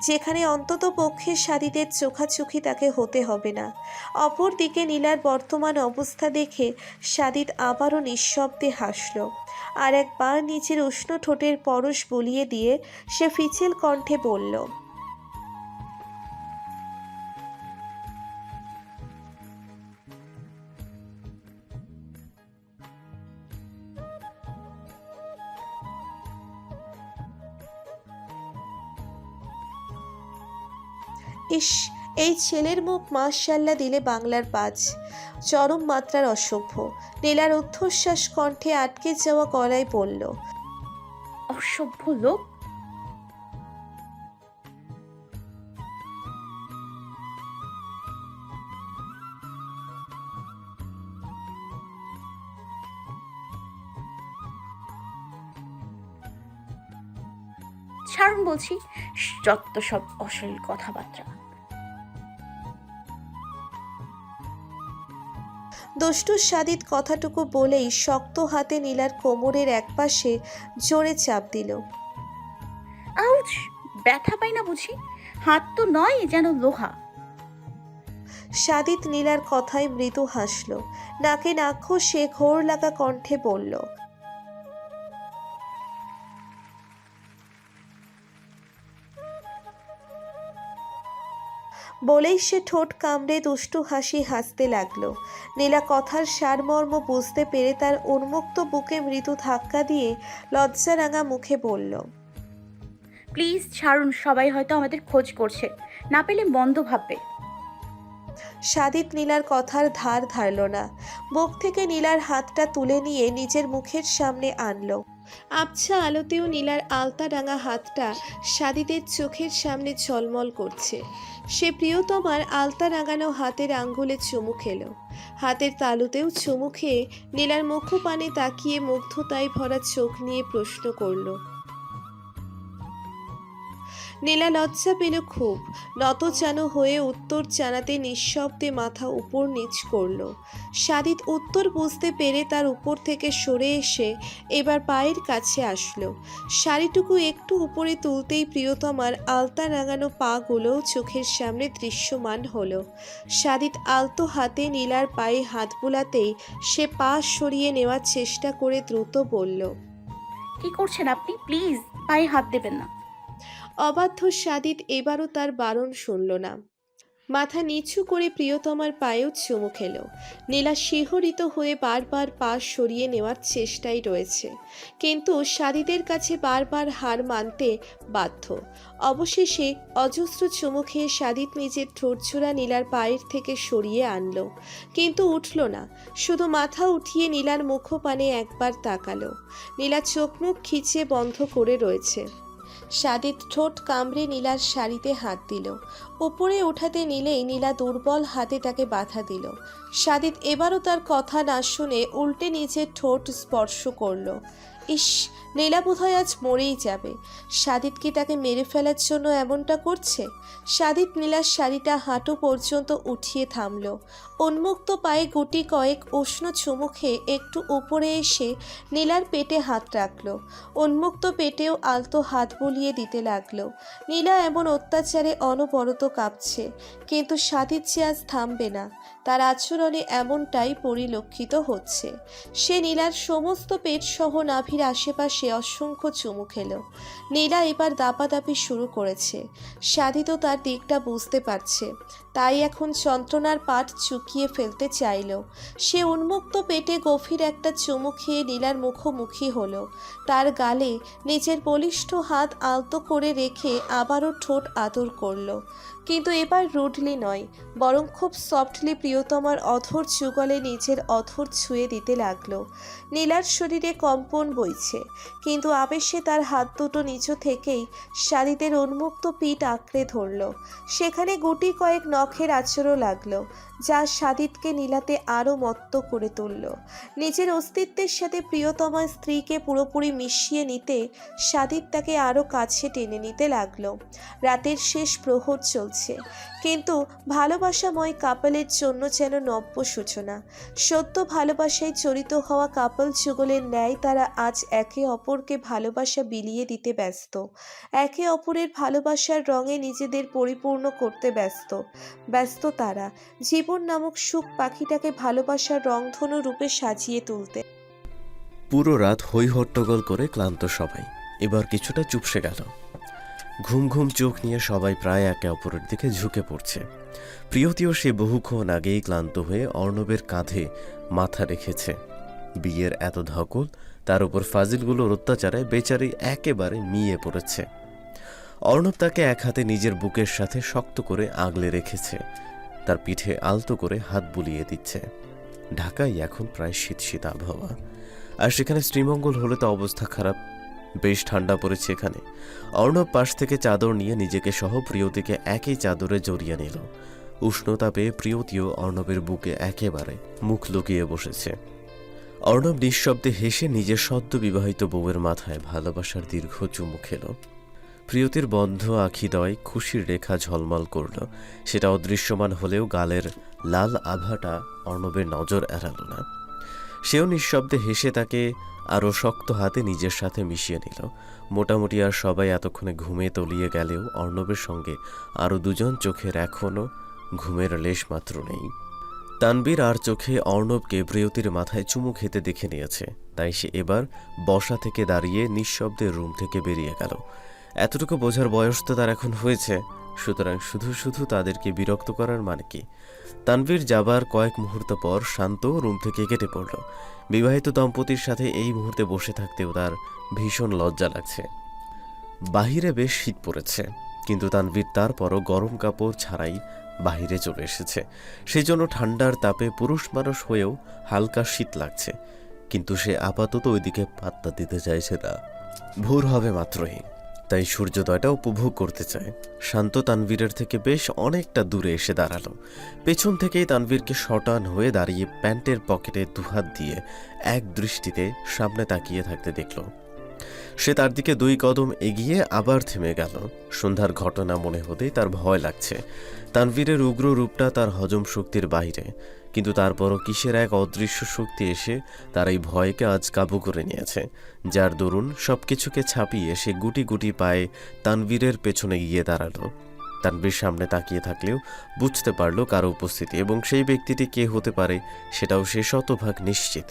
যেখানে অন্তত পক্ষে সাদিতের চোখাচোখি তাকে হতে হবে না। অপরদিকে নীলার বর্তমান অবস্থা দেখে সাদিত আবারও নিঃশব্দে হাসল। আর একবার নিচের উষ্ণ ঠোঁটের পরশ বুলিয়ে দিয়ে সে ফিচেল কণ্ঠে বলল, ইস, এই ছেলের মুখ মাশাআল্লাহ দিলে বাংলার পাঁচ, চরম মাত্রার অসভ্য। নীলার ঊর্ধ্বশ্বাস কণ্ঠে আটকে যাওয়া গলায় বলল, অসভ্য লোক! ছাড়ুন বলছি, যত সব অশ্লীল কথাবার্তা। দুষ্টু সাদিত কথাটুকু বলেই শক্ত হাতে নীলার কোমরের একপাশে জোরে চাপ দিল। আউচ! ব্যথা পাই না বুঝি? হাত তো নয়, যেন লোহা। সাদিত নীলার কথায় মৃদু হাসল। নাকে নাক ঘষে ঘোর লাগা কণ্ঠে বলল, বলেই সে ঠোঁট কামড়ে দুষ্টু হাসি হাসতে লাগলো। নীলা কথার সারমর্ম বুঝতে পেরে তার উন্মুক্ত বুকে মৃদু ধাক্কা দিয়ে লজ্জারাঙা মুখে বলল, প্লিজ ছাড়ুন, সবাই হয়তো আমাদের খোঁজ করছে, না পেলে বন্ধ ভাববে। সাদিত নীলার কথার ধার ধারল না, বুক থেকে নীলার হাতটা তুলে নিয়ে নিজের মুখের সামনে আনলো। আবছা আলোতেও নীলার আলতা ডাঙা হাতটা সাদিতের চোখের সামনে ঝলমল করছে। সে প্রিয়তমার আলতা রাঙানো হাতের আঙ্গুলে চুমু খেলো। হাতের তালুতেও চুমু খেয়ে নীলার মুখপানে তাকিয়ে মুগ্ধতায় ভরা চোখ নিয়ে প্রশ্ন করল। নীলা লজ্জা পেল খুব, নতজানু হয়ে উত্তর জানাতে নিঃশব্দে মাথা উপর নিচ করল। সাদিত উত্তর বুঝতে পেরে তার উপর থেকে সরে এসে এবার পায়ের কাছে আসলো। শাড়িটুকু একটু উপরে তুলতেই প্রিয়তমার আলতা রাঙানো পাগুলো চোখের সামনে দৃশ্যমান হলো। সাদিত আলতো হাতে নীলার পায়ে হাত বুলাতেই সে পা সরিয়ে নেওয়ার চেষ্টা করে দ্রুত বলল, কি করছেন আপনি? প্লিজ পায়ে হাত দেবেন না। অবাধ্য সাদিত এবারও তার বারণ শুনল না, মাথা নিচু করে প্রিয়তমার পায়েও চুমু খেলো। নীলা শিহরিত হয়ে বারবার পা সরিয়ে নেওয়ার চেষ্টায় রয়েছে, কিন্তু সাদিতের কাছে বারবার হার মানতে বাধ্য। অবশেষে অজস্র চুমু খেয়ে সাদিত নিজের ঠোঁটজোড়া নীলার পায়ের থেকে সরিয়ে আনলো, কিন্তু উঠল না, শুধু মাথা উঠিয়ে নীলার মুখপানে একবার তাকালো। নীলা চোখ মুখ খিচে বন্ধ করে রয়েছে। সাদিত ঠোঁট কামড়ে নীলার শাড়িতে হাত দিল। উপরে ওঠাতে নিলেই নীলা দুর্বল হাতে তাকে বাধা দিল। সাদিত এবারও তার কথা না শুনে উল্টে নিজের ঠোঁট স্পর্শ করলো। ইস, নীলা বোধহয় আজ মরেই যাবে। সাদিত কি তাকে মেরে ফেলার জন্য এমনটা করছে? সাদিত নীলার শাড়িটা হাঁটু পর্যন্ত উঠিয়ে থামলো। উন্মুক্ত পায়ে গুটি কয়েক উষ্ণ চুমু খেয়ে একটু উপরে এসে নীলার পেটে হাত রাখলো। উন্মুক্ত পেটেও আলতো হাত বুলিয়ে দিতে লাগলো। নীলা এমন অত্যাচারে অনবরত কাঁপছে, কিন্তু সাদিত যে আজ থামবে না, তার আচরণে এমনটাই পরিলক্ষিত হচ্ছে। সে নীলার সমস্ত পেট সহ নাভির আশেপাশে অসংখ্য চুমু খেলো। নীলা এবার দাপাদাপি শুরু করেছে। সাদিতও তার দিকটা বুঝতে পারছে, তাই এখন যন্ত্রণার পাট চুকিয়ে ফেলতে চাইল। সে উন্মুক্ত পেটে গভীর একটা চুমু খেয়ে নীলার মুখোমুখি হলো। তার গালে নিজের বলিষ্ঠ হাত আলতো করে রেখে আবারও ঠোঁট আদর করলো, কিন্তু এবার রুডলি নয়, বরং খুব সফটলি প্রিয়তমার অধর যুগলে নিজের অধর ছুঁয়ে দিতে লাগলো। নীলার শরীরে কম্পন বইছে, কিন্তু আবেশে তার হাত দুটো নিচু থেকেই সাদিতের উন্মুক্ত পিঠ আঁকড়ে ধরল। সেখানে গুটি কয়েক নখের আঁচড়ও লাগলো, যা সাদিতকে নীলাতে আরও মত্ত করে তুলল। নিজের অস্তিত্বের সাথে প্রিয়তমা স্ত্রীকে পুরোপুরি মিশিয়ে নিতে সাদিত তাকে আরও কাছে টেনে নিতে লাগলো। রাতের শেষ প্রহর চলছে, কিন্তু ভালোবাসাময় কাপলের জন্য যেন নব্য সূচনা। সত্য ভালোবাসায় জড়িত হওয়া কাপল যুগলের ন্যায় তারা আজ একে অপরকে ভালোবাসা বিলিয়ে দিতে ব্যস্ত। একে অপরের ভালোবাসার রঙে নিজেদের পরিপূর্ণ করতে ব্যস্ত তারা জীবন নামক সুখ পাখিটাকে ভালোবাসার রংধনু রূপে সাজিয়ে তুলতে। পুরো রাত হই হট্টগোল করে ক্লান্ত সবাই এবার কিছুটা চুপসে গেল। ঘুম ঘুম চোখ নিয়ে সবাই প্রায় একে অপরের দিকে ঝুঁকে পড়ছে। প্রিয়তিও সে বহুক্ষণ আগেই ক্লান্ত হয়ে অর্ণবের কাঁধে মাথা রেখেছে। বিয়ের এত ধকল, তার উপর ফাজিলগুলোর অত্যাচারে বেচারি একেবারে মিয়ে পড়েছে। অর্ণব তাকে এক হাতে নিজের বুকের সাথে শক্ত করে আগলে রেখেছে, তার পিঠে আলতো করে হাত বুলিয়ে দিচ্ছে। ঢাকায় এখন প্রায় শীত শীত আবহাওয়া, আর সেখানে শ্রীমঙ্গল হলে তো অবস্থা খারাপ। বেশ ঠান্ডা পড়েছে এখানে। অর্ণব পাশ থেকে চাদর নিয়ে নিজেকে সহ প্রিয়তিকে একই চাদরে জড়িয়ে নিল। উষ্ণতা পেয়ে প্রিয়তিও অর্ণবের বুকে একেবারে মুখ লুকিয়ে বসেছে। অর্ণব নিঃশব্দে হেসে নিজের সদ্য বিবাহিত বউয়ের মাথায় ভালোবাসার দীর্ঘ চুমু খেল। প্রিয়তির বন্ধ আখিদয় খুশির রেখা ঝলমল করল। সেটা অদৃশ্যমান হলেও গালের লাল আভাটা অর্ণবের নজর এড়াল না। সেও নিঃশব্দে হেসে তাকে আরও শক্ত হাতে নিজের সাথে মিশিয়ে নিল। মোটামুটি আর সবাই এতক্ষণে ঘুমে তলিয়ে গেলেও অর্ণবের সঙ্গে আরও দুজন চোখের এখনও ঘুমের লেশ মাত্র নেই। তানবীর আর চোখে অর্ণবকে প্রিয়তির মাথায় চুমু খেতে দেখে নিয়েছে, তাই সে এবার বসা থেকে দাঁড়িয়ে নিঃশব্দে রুম থেকে বেরিয়ে গেল। এতটুকু বোঝার বয়স তো তার এখন হয়েছে, সুতরাং শুধু শুধু তাদেরকে বিরক্ত করার মানে কি? তানবীর যাবার কয়েক মুহূর্ত পর শান্ত রুম থেকে কেটে পড়ল। বিবাহিত দম্পতির সাথে এই মুহূর্তে বসে থাকতেও তার ভীষণ লজ্জা লাগছে। বাহিরে বেশ শীত পড়েছে, কিন্তু তানবীর তারপরও গরম কাপড় ছাড়াই বাহিরে চলে এসেছে, সেই জন্য ঠান্ডার তাপে পুরুষ মানুষ হয়েও হালকা শীত লাগছে, কিন্তু সে আপাতত ওইদিকে পাত্তা দিতে চাইছে না। ভোর হবে মাত্রই, তাই সূর্যোদয়টা উপভোগ করতে চায়। শান্ত তানভীরের থেকে বেশ অনেকটা দূরে এসে দাঁড়ালো। পেছন থেকেই তানভীরকে শটান হয়ে দাঁড়িয়ে প্যান্টের পকেটে দুহাত দিয়ে এক দৃষ্টিতে সামনে তাকিয়ে থাকতে দেখল। সে তার দিকে 2 কদম এগিয়ে আবার থেমে গেল। সন্ধ্যার ঘটনা মনে হতেই তার ভয় লাগছে। তানভীরের উগ্র রূপটা তার হজম শক্তির বাইরে, কিন্তু তারপরও কিসের এক অদৃশ্য শক্তি এসে তার এই ভয়কে আজ কাবু করে নিয়েছে, যার দরুন সবকিছুকে ছাপিয়ে সে গুটি গুটি পায়ে তানভীরের পেছনে গিয়ে দাঁড়ালো। তানভীর সামনে তাকিয়ে থাকলেও বুঝতে পারল কারো উপস্থিতি, এবং সেই ব্যক্তিটি কে হতে পারে সেটাও সে শতভাগ নিশ্চিত।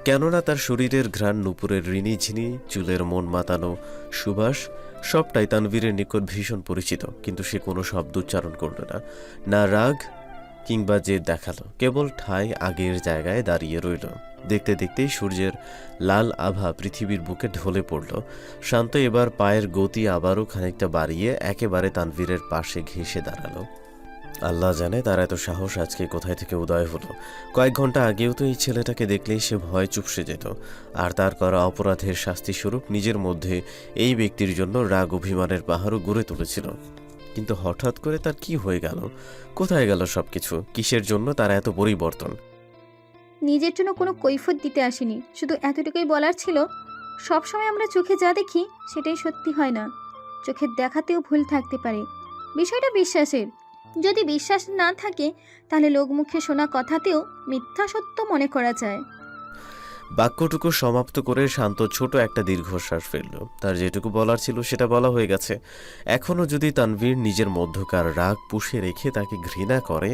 কেননা তার শরীরের ঘ্রাণ, নুপুরের ঋণিঝিনি, চুলের মন মাতানো সুবাস সবটাই তানভীরের নিকট ভীষণ পরিচিত। কিন্তু সে কোনো শব্দ উচ্চারণ করল না, না রাগ কিংবা জেদ দেখালো, কেবল ঠায় আগের জায়গায় দাঁড়িয়ে রইল। দেখতে দেখতেই সূর্যের লাল আভা পৃথিবীর বুকে ঢলে পড়ল। শান্ত এবার পায়ের গতি আবারও খানিকটা বাড়িয়ে একেবারে তানভীরের পাশে ঘেঁষে দাঁড়ালো। আল্লাহ জানে তার এত সাহস আজকে কোথায় থেকে উদয় হলো। কয়েক ঘন্টা আগেও তো এই ছেলেটাকে দেখলেই সে ভয় চুপসে যেত, আর তার করা অপরাধের শাস্তিস্বরূপ নিজের মধ্যে এই ব্যক্তির জন্য রাগ অভিমানের পাহাড়ও গড়ে তুলেছিল। কিন্তু হঠাৎ করে তার কি হয়ে গেল? কোথায় গেল সবকিছু? কিসের জন্য তার এত পরিবর্তন? নিজের জন্য কোনো কৈফিয়ত দিতে আসিনি, শুধু এতটুকুই বলার ছিল, সবসময় আমরা চোখে যা দেখি সেটাই সত্যি হয় না। চোখের দেখাতেও ভুল থাকতে পারে। বিষয়টা বিশ্বাসের। যদি বিশ্বাস না থাকে তাহলে লোকমুখে শোনা কথাতেও মিথ্যা সত্য মনে করা যায়। বাক্যটুকু সমাপ্ত করে শান্ত ছোট একটা দীর্ঘশ্বাস ফেলল। তার যেটুকু বলার ছিল সেটা বলা হয়ে গেছে। এখনও যদি তানভীর নিজের মধ্যকার রাগ পুষে রেখে তাকে ঘৃণা করে,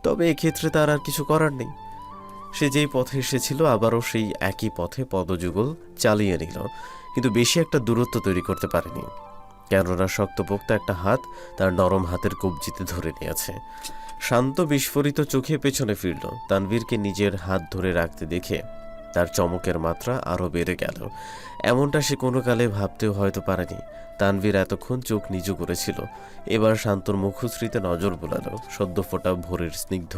তবে এক্ষেত্রে তার আর কিছু করার নেই। সে যেই পথে এসেছিল আবারও সেই একই পথে পদযুগল চালিয়ে নিল, কিন্তু বেশি একটা দূরত্ব তৈরি করতে পারেনি। কেননা শক্তপোক্ত একটা হাত তার নরম হাতের কবজিতে ধরে নিয়েছে। শান্ত বিস্ফোরিত চোখে পেছনে ফিরল। তানভীরকে নিজের হাত ধরে রাখতে দেখে তার চমকের মাত্রা আরও বেড়ে গেল। এমনটা সে কোনো কালে ভাবতেও হয়তো পারেনি। তানভীর এতক্ষণ চোখ নিচু করেছিল, এবার শান্তর মুখশ্রীতে নজর বোলালো। সদ্য ফোটা ভোরের স্নিগ্ধ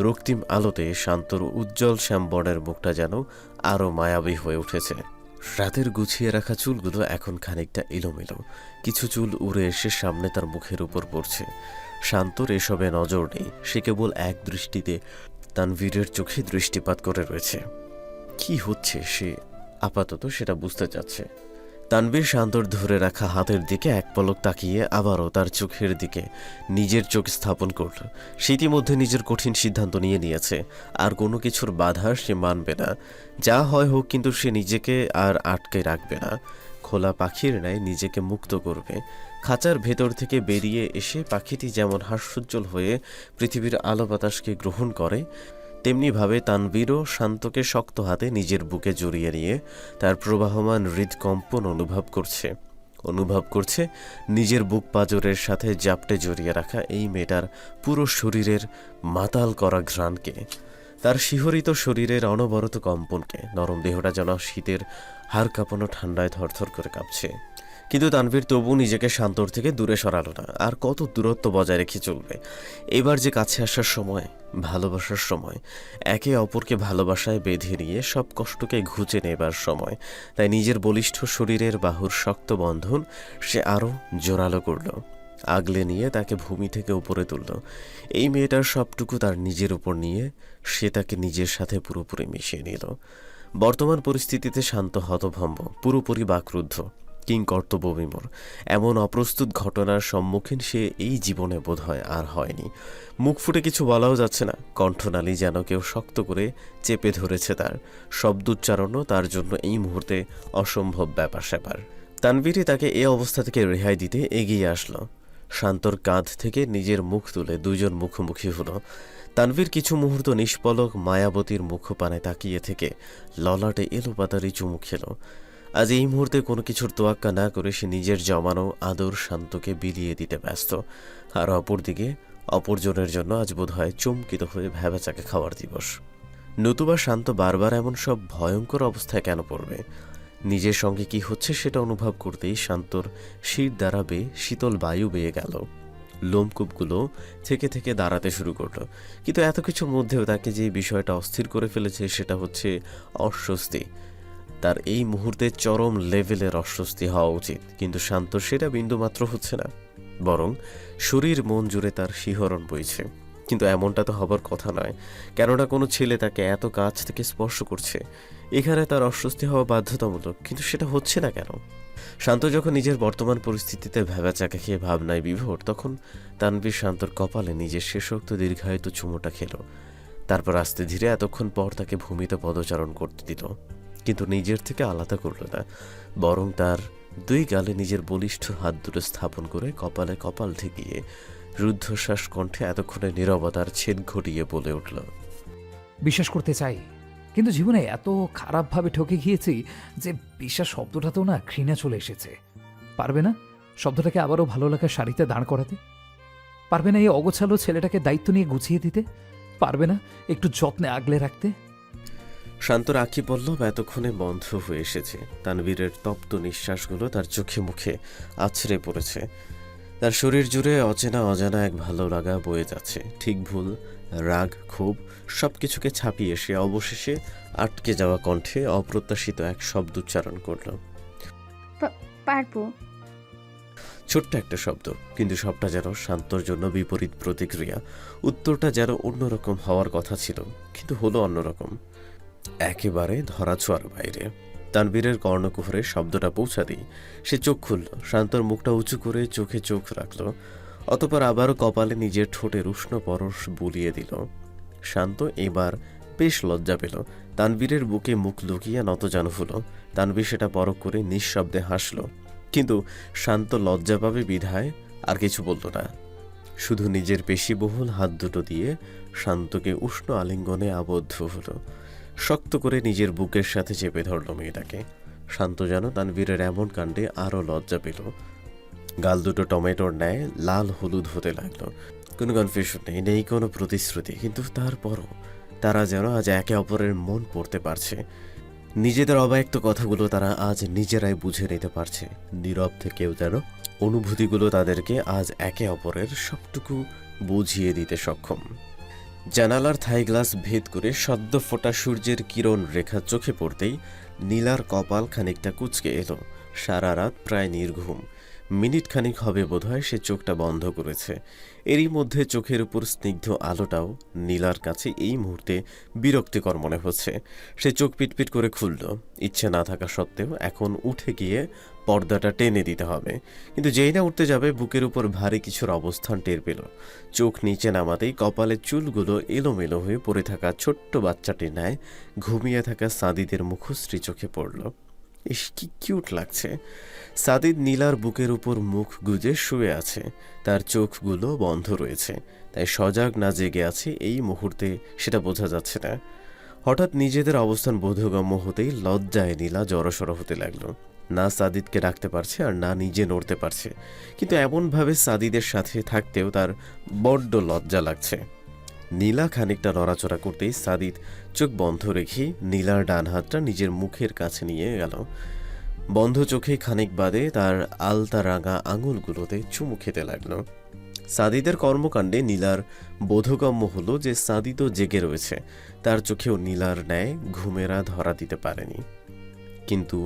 রক্তিম আলোতে শান্তর উজ্জ্বল শ্যামবর্ণের মুখটা যেন আরও মায়াবী হয়ে উঠেছে। রাতের গুছিয়ে রাখা চুলগুলো এখন খানিকটা এলোমেলো, কিছু চুল উড়ে এসে সামনে তার মুখের উপর পড়ছে। শান্তর এসবে নজর নেই, সে কেবল এক দৃষ্টিতে তানভীরের চোখে দৃষ্টিপাত করে রয়েছে। কি হচ্ছে সে আপাতত সেটা বুঝতে চাচ্ছে। তানভীর শান্তর ধরে রাখা হাতের দিকে এক পলক তাকিয়ে আবারও তার চোখের দিকে নিজের চোখ স্থাপন করল। সে ইতিমধ্যে নিজের কঠিন সিদ্ধান্ত নিয়েছে, আর কোনো কিছুর বাধা সে মানবে না। যা হয় হোক, কিন্তু সে নিজেকে আর আটকে রাখবে না। খোলা পাখির ন্যায় নিজেকে মুক্ত করবে। খাঁচার ভেতর থেকে বেরিয়ে এসে পাখিটি যেমন হাস্যোজ্জ্বল হয়ে পৃথিবীর আলো বাতাসকে গ্রহণ করে, তেমনিভাবে তানভীরও শান্তকে শক্ত হাতে নিজের বুকে জড়িয়ে নিয়ে তার প্রবাহমান হৃদকম্পন অনুভব করছে নিজের বুক পাঁজরের সাথে জাপটে জড়িয়ে রাখা এই মেয়েটার পুরো শরীরের মাতাল করা ঘ্রাণকে, তার শিহরিত শরীরের অনবরত কম্পনকে। নরম দেহটা যেন শীতের হাড় কাঁপানো ঠান্ডায় থরথর করে কাঁপছে। কিন্তু তানভীর তবু নিজেকে শান্তর থেকে দূরে সরালো না। আর কত দূরত্ব বজায় রেখে চলবে? এবার যে কাছে আসার সময়, ভালোবাসার সময়, একে অপরকে ভালোবাসায় বেঁধে নিয়ে সব কষ্টকে ঘুচে নেবার সময়। তাই নিজের বলিষ্ঠ শরীরের বাহুর শক্ত বন্ধন সে আরও জোরালো করল, আগলে নিয়ে তাকে ভূমি থেকে উপরে তুলল। এই মেয়েটার সবটুকু তার নিজের উপর নিয়ে সে তাকে নিজের সাথে পুরোপুরি মিশিয়ে নিল। বর্তমান পরিস্থিতিতে শান্ত হতভম্ব, পুরোপুরি বাকরুদ্ধ, কিংকর্তব্য বিমূঢ়। এমন অপ্রস্তুত ঘটনার সম্মুখীন সে এই জীবনে বোধহয় আর হয়নি। মুখ ফুটে কিছু বলাও যাচ্ছে না। কণ্ঠনালী যেন কেউ শক্ত করে চেপে ধরেছে। তার শব্দোচ্চারণও তার জন্য এই মুহূর্তে অসম্ভব ব্যাপার স্যাপার। তানভীরই তাকে এ অবস্থা থেকে রেহাই দিতে এগিয়ে আসলো। শান্তর কাঁধ থেকে নিজের মুখ তুলে দুজন মুখোমুখি হলো। তানভীর কিছু মুহূর্ত নিষ্পলক মায়াবতীর মুখপানে তাকিয়ে থেকে ললাটে এলোপাতারি চুমু খেল। আজ এই মুহূর্তে কোনো কিছুর তোয়াক্কা না করে সে নিজের জমানো আদর শান্তকে বিলিয়ে দিতে ব্যস্ত। আর অপরদিকে অপরজনের জন্য আজ বোধহয় চমকিত হয়ে ভ্যাবাচাকে খাওয়ার দিবস। নতুবা শান্ত বারবার এমন সব ভয়ঙ্কর অবস্থায় কেন পড়বে? নিজের সঙ্গে কি হচ্ছে সেটা অনুভব করতেই শান্তর শির দ্বারা বেয়ে শীতল বায়ু বেয়ে গেল। লোমকূপগুলো থেকে থেকে দাঁড়াতে শুরু করলো। কিন্তু এত কিছুর মধ্যেও তাকে যে বিষয়টা অস্থির করে ফেলেছে সেটা হচ্ছে অস্বস্তি। তার এই মুহূর্তে চরম লেভেলের অস্বস্তি হওয়া উচিত, কিন্তু শান্ত সেটা বিন্দুমাত্র হচ্ছে না, বরং শরীর মন জুড়ে তার শিহরণ বইছে। কিন্তু এমনটা তো হবার কথা নয়, কেননা কোনো ছেলে তাকে এত কাছ থেকে স্পর্শ করছে। এখানে তার অস্বস্তি হওয়া বাধ্যতামূলক, কিন্তু সেটা হচ্ছে না কেন? শান্ত যখন নিজের বর্তমান পরিস্থিতিতে ভেবাচাকা খেয়ে ভাবনায় বিভোর, তখন তানভীর শান্তর কপালে নিজের শেষোক্ত দীর্ঘায়িত চুমোটা খেল। তারপর আস্তে ধীরে এতক্ষণ পর তাকে ভূমিতে পদচারণ করতে দিল, কিন্তু নিজের থেকে আলাদা করল না, বরং তার দুই গালে নিজের বলিষ্ঠ হাত দুটো স্থাপন করে কপালে কপাল ঠেকিয়ে রুদ্ধশ্বাস কণ্ঠে এতক্ষণে নীরবতার ছেদ ঘটিয়ে বলে উঠল, বিশ্বাস করতে চাই, কিন্তু জীবনে এত খারাপভাবে ঠকে গিয়েছি যে বিশ্বাস শব্দটাতেও না ঘৃণা চলে এসেছে। পারবে না শব্দটাকে আবারও ভালো লাগার সারিতে দাঁড় করাতে? পারবে না এই অগোছালো ছেলেটাকে দায়িত্ব নিয়ে গুছিয়ে দিতে? পারবে না একটু যত্নে আগলে রাখতে? শান্তর আঁখি পল্লব এতক্ষণে বন্ধ হয়ে এসেছে। তানভীরের তপ্ত নিঃশ্বাসগুলো তার চোখে মুখে আছড়ে পড়েছে। তার শরীর জুড়ে অচেনা অজানা এক ভালো লাগা বয়ে যাচ্ছে। ঠিক ভুল, রাগ, ক্ষোভ সবকিছুকে ছাপিয়ে সে অবশেষে আটকে যাওয়া কণ্ঠে অপ্রত্যাশিত এক শব্দ উচ্চারণ করল। পারবো। ছোট্ট একটা শব্দ, কিন্তু সবটা যেন শান্তর জন্য বিপরীত প্রতিক্রিয়া। উত্তরটা যেন অন্যরকম হওয়ার কথা ছিল, কিন্তু হলো অন্যরকম, একেবারে ধরাছোঁয়ার বাইরে। তানভীরের কর্ণকুহরে শব্দটা পৌঁছাতেই সে চোখ খুলল। শান্তর মুখটা উঁচু করে চোখে চোখ রাখল, অতপর আবারও কপালে নিজের ঠোঁটের উষ্ণ পরশ বুলিয়ে দিল। শান্ত এবার বেশ লজ্জা পেল। তানভীরের বুকে মুখ লুকিয়ে নতজানু হলো। তানভীর সেটা পরখ করে নিঃশব্দে হাসল, কিন্তু শান্ত লজ্জা পাবে বিধায় আর কিছু বলল না। শুধু নিজের পেশিবহুল হাত দুটো দিয়ে শান্তকে উষ্ণ আলিঙ্গনে আবদ্ধ হলো। শক্ত করে নিজের বুকের সাথে চেপে ধরল মেয়েটাকে। শান্ত যেন তানভীরের এমন কাণ্ডে আরও লজ্জা পেল। গাল দুটো টমেটোর ন্যায় লাল হলুদ হতে লাগলো। কোনো কনফিউশন নেই, নেই কোনো প্রতিশ্রুতি, কিন্তু তারপরও তারা যেন আজ একে অপরের মন পড়তে পারছে। নিজেদের অবায়ক্ত কথাগুলো তারা আজ নিজেরাই বুঝে নিতে পারছে। নীরব থেকেও যেন অনুভূতিগুলো তাদেরকে আজ একে অপরের সবটুকু বুঝিয়ে দিতে সক্ষম। জানালার থাই গ্লাস ভেদ করে সদ্য ফোটা সূর্যের কিরণ রেখা চোখে পড়তেই নীলার কপাল খানিকটা কুঁচকে এলো। সারা রাত প্রায় নির্ঘুম। মিনিট খানিক হবে বোধহয় সে চোখটা বন্ধ করেছে। এরই মধ্যে চোখের উপর স্নিগ্ধ আলোটাও নীলার কাছে এই মুহূর্তে বিরক্তিকর মনে হচ্ছে। সে চোখ পিটপিট করে খুলল। ইচ্ছে না থাকা সত্ত্বেও এখন উঠে গিয়ে পর্দাটা টেনে দিতে হবে, কিন্তু যেই না উঠতে যাবে বুকের উপর ভারী কিছুর অবস্থান টের পেল। চোখ নিচে নামাতেই কপালের চুলগুলো এলোমেলো হয়ে পড়ে থাকা ছোট্ট বাচ্চাটির ন্যায় ঘুমিয়ে থাকা সাদিদের মুখশ্রী চোখে পড়ল। ইস, কি কিউট লাগছে। সাদিদ নীলার বুকের উপর মুখ গুজে শুয়ে আছে, তার চোখগুলো বন্ধ রয়েছে, তাই সজাগ না জেগে আছে এই মুহূর্তে সেটা বোঝা যাচ্ছে না। হঠাৎ নিজেদের অবস্থান বোধগম্য হতেই লজ্জায় নীলা জড়সড় হতে লাগলো। না সাদিদকে ডাকতে পারছে আর না নিজে নড়তে পারছে, কিন্তু এমনভাবে সাদিদের সাথে থাকতেও তার বড্ড লজ্জা লাগছে। নীলা খানিকটা নড়াচড়া করতেই সাদিদ চোখ বন্ধ রেখে নীলার ডান হাতটা নিজের মুখের কাছে নিয়ে গেল। বন্ধ চোখে খানিক বাদে তার আলতা রাঙা আঙুলগুলোতে চুমু খেতে লাগলো। সাদিদের কর্মকাণ্ডে নীলার বোধগম্য হলো যে সাদিদও জেগে রয়েছে, তার চোখেও নীলার ন্যায় ঘুমেরা ধরা দিতে পারেনি। কিন্তু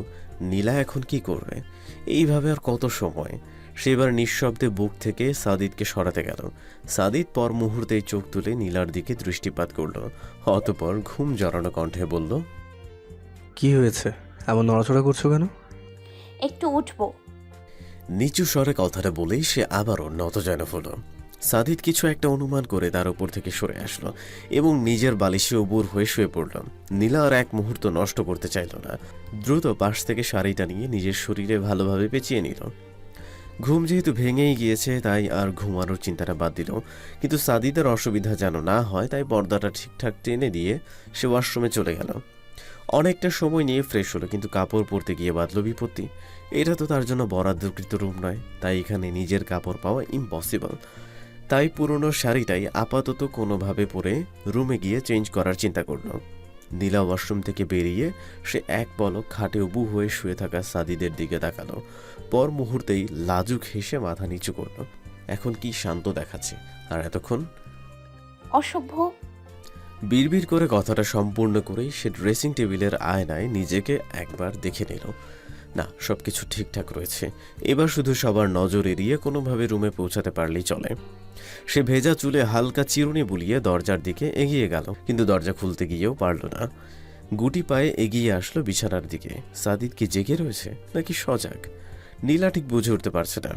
নীলা এখন কি করবে? এইভাবে আর কত সময়? সে এবার নিঃশব্দে বুক থেকে সাদিদকে সরাতে গেল। সাদিদ পর মুহূর্তেই চোখ তুলে নীলার দিকে দৃষ্টিপাত করল, অতপর ঘুম জড়ানো কণ্ঠে বলল, কি হয়েছে? এমন নড়াচড়া করছো কেন? একটু উঠবো। নিচু স্বরে কথাটা বলেই সে আবারও নতজানু হলো। সাদিদ কিছু একটা অনুমান করে তার উপর থেকে সরে আসলো এবং নিজের বালিশে উবুর হয়ে শুয়ে পড়ল। নীলা আর এক মুহূর্ত নষ্ট করতে চাইল না। দ্রুত পাশ থেকে শাড়িটা নিয়ে নিজের শরীরে ভালোভাবে পেঁচিয়ে নিল। ঘুম যেহেতু ভেঙেই গিয়েছে তাই আর ঘুমানোর চিন্তাটা বাদ দিল, কিন্তু সাদিদের অসুবিধা যেন না হয় তাই পর্দাটা ঠিকঠাক টেনে দিয়ে সে ওয়াশরুমে চলে গেল। অনেকটা সময় নিয়ে ফ্রেশ হলো, কিন্তু কাপড় পরতে গিয়ে বাঁধল বিপত্তি। এটা তো তার জন্য বরাদ্দকৃত রুম নয়, তাই এখানে নিজের কাপড় পাওয়া ইম্পসিবল। তাই পুরনো শাড়িটাই আপাতত কোনোভাবে পরে রুমে গিয়ে চেঞ্জ করার চিন্তা করল। নীলা ওয়াশরুম থেকে বেরিয়ে সে এক পলক খাটে উবু হয়ে শুয়ে থাকা সাদিদের দিকে তাকালো। পর মুহূর্তেই লাজুক হেসে মাথা নিচু করল। এখন কি শান্ত দেখাচ্ছে, আর এতক্ষণ অসভ্য। বিড়বিড় করে কথাটা সম্পূর্ণ করেই সে ড্রেসিং টেবিলের আয়নায় নিজেকে একবার দেখে নিল। না, সবকিছু ঠিকঠাক রয়েছে। এবার শুধু সবার নজর এড়িয়ে কোনোভাবে রুমে পৌঁছাতে পারলেই চলে। সে ভেজা চুলে হালকা চিরুনি বুলিয়ে দরজার দিকে এগিয়ে গেল, কিন্তু দরজা খুলতে গিয়েও পারল না। গুটি পায়ে এগিয়ে আসলো বিছানার দিকে। সাদিদ কি জেগে রয়েছে নাকি সজাগ? নীলা ঠিক বুঝে উঠতে পারছে না।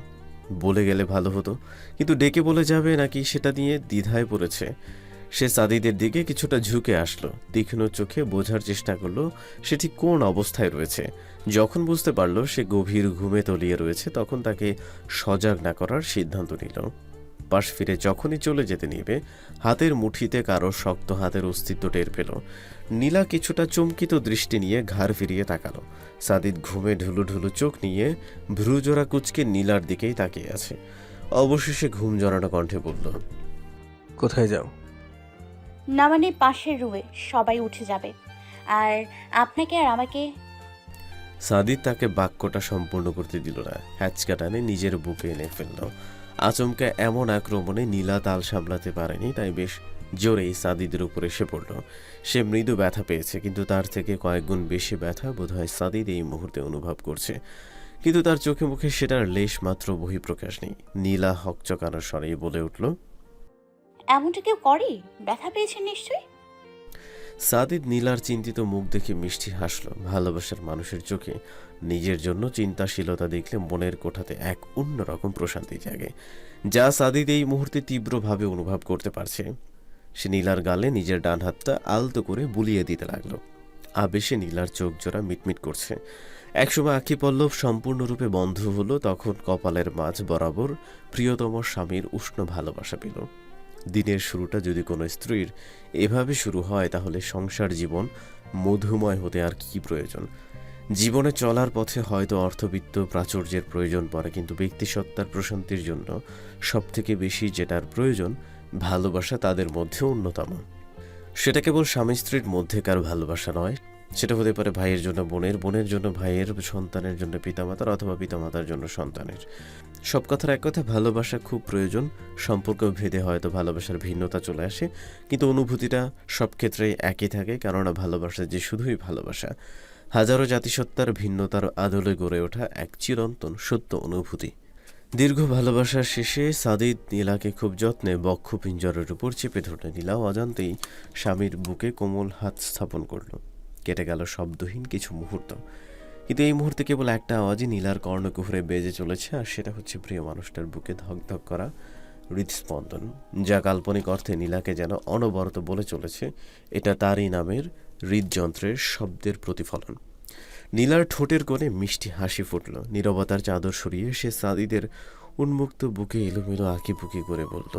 বলে গেলে ভালো হতো, কিন্তু ডেকে বলে যাবে নাকি সেটা নিয়ে দ্বিধায় পড়েছে। সে সাদিদের দিকে কিছুটা ঝুঁকে আসলো, তীক্ষ্ণ চোখে বোঝার চেষ্টা করলো সে ঠিক কোন অবস্থায় রয়েছে। যখন বুঝতে পারলো সে গভীর ঘুমে তলিয়ে রয়েছে, তখন তাকে সজাগ না করার সিদ্ধান্ত নিল। পাশ ফিরে যখনই চলে যেতে নিবে, হাতের মুঠিতে কারো শক্ত হাতের অস্তিত্ব টের পেল। নীলা কিছুটা চমকিত দৃষ্টি নিয়ে ঘাড় ফিরিয়ে তাকালো। সাদিদ ঘুমে ঢুলু ঢুলু চোখ নিয়ে ভ্রুজোড়া কুঁচকে নীলার দিকেই তাকিয়ে আছে। অবশেষে ঘুম জড়ানো কণ্ঠে বলল, কোথায় যাও? না মানে পাশের রুমে সবাই উঠে যাবে, আর আপনাকে আর আমাকে। সাদিদ তাকে বাক্যটা সম্পূর্ণ করতে দিল না, হ্যাচকা টানে নিজের বুকে এনে ফেলল। আচমকা এমন আক্রমণে নীলা তাল সামলাতে পারেনি, তাই বেশ জোরেই সাদিদের উপর এসে পড়ল। সে মৃদু ব্যথা পেয়েছে, কিন্তু তার থেকে কয়েক গুণ বেশি ব্যথা বোধহয় সাদিদ এই মুহূর্তে অনুভব করছে। কিন্তু তার চোখে মুখে সেটার লেশ মাত্র বহিঃপ্রকাশ নেই। নীলা হকচকানোর স্বরেই বলে উঠল, এমনটা কেউ করে? ব্যথা পেয়েছেন নিশ্চয়ই। সাদিদ নীলার চিন্তিত মুখ দেখে মিষ্টি হাসল। ভালোবাসার মানুষের চোখে নিজের জন্য চিন্তাশীলতা দেখলে মনের কোঠাতে এক অন্যরকম প্রশান্তি জাগে, যা সাদিদ এই মুহূর্তে তীব্রভাবে অনুভব করতে পারছে। সে নীলার গালে নিজের ডান হাতটা আলতো করে বুলিয়ে দিতে লাগলো। আবেশে নীলার চোখ জোড়া মিটমিট করছে। একসময় আঁখি পল্লব সম্পূর্ণরূপে বন্ধ হলো, তখন কপালের মাঝ বরাবর প্রিয়তম স্বামীর উষ্ণ ভালোবাসা পেল। দিনের শুরুটা যদি কোনো স্ত্রীর এভাবে শুরু হয়, তাহলে সংসার জীবন মধুময় হতে আর কি প্রয়োজন? জীবনে চলার পথে হয়তো অর্থবিত্ত প্রাচুর্যের প্রয়োজন পড়ে, কিন্তু ব্যক্তিসত্তার প্রশান্তির জন্য সবথেকে বেশি যেটার প্রয়োজন, ভালোবাসা তাদের মধ্যে অন্যতম। সেটা কেবল স্বামী স্ত্রীর মধ্যেকার ভালোবাসা নয়, সেটা হতে পারে ভাইয়ের জন্য বোনের, বোনের জন্য ভাইয়ের, সন্তানের জন্য পিতামাতার, অথবা পিতামাতার জন্য সন্তানের। সব কথার এক কথা, ভালোবাসা খুব প্রয়োজন। সম্পর্ক ভেদে হয়তো ভালোবাসার ভিন্নতা চলে আসে, কিন্তু অনুভূতিটা সব ক্ষেত্রেই একই থাকে, কেননা ভালোবাসা যে শুধুই ভালোবাসা, হাজারো জাতিসত্তার ভিন্নতার আদলে গড়ে ওঠা এক চিরন্তন সত্য অনুভূতি। দীর্ঘ ভালোবাসার শেষে সাদিদ নীলাকে খুব যত্নে বক্ষ পিঞ্জরের উপর চেপে ধরল। নীলাও অজান্তেই স্বামীর বুকে কোমল হাত স্থাপন করল। কেটে গেল শব্দহীন কিছু মুহূর্ত, কিন্তু এই মুহূর্তে কেবল একটা আওয়াজই নীলার কর্ণকুহরে বেজে চলেছে, আর সেটা হচ্ছে প্রিয় মানুষটার বুকে ধকধক করা হৃদস্পন্দন, যা কাল্পনিক অর্থে নীলাকে যেন অনবরত বলে চলেছে এটা তারই নামের হৃদযন্ত্রের শব্দের প্রতিফলন। নীলার ঠোঁটের কোণে মিষ্টি হাসি ফুটল। নীরবতার চাদর সরিয়ে সে সাদিদের উন্মুক্ত বুকে এলোমেলো আঁকিবুকি করে বলল,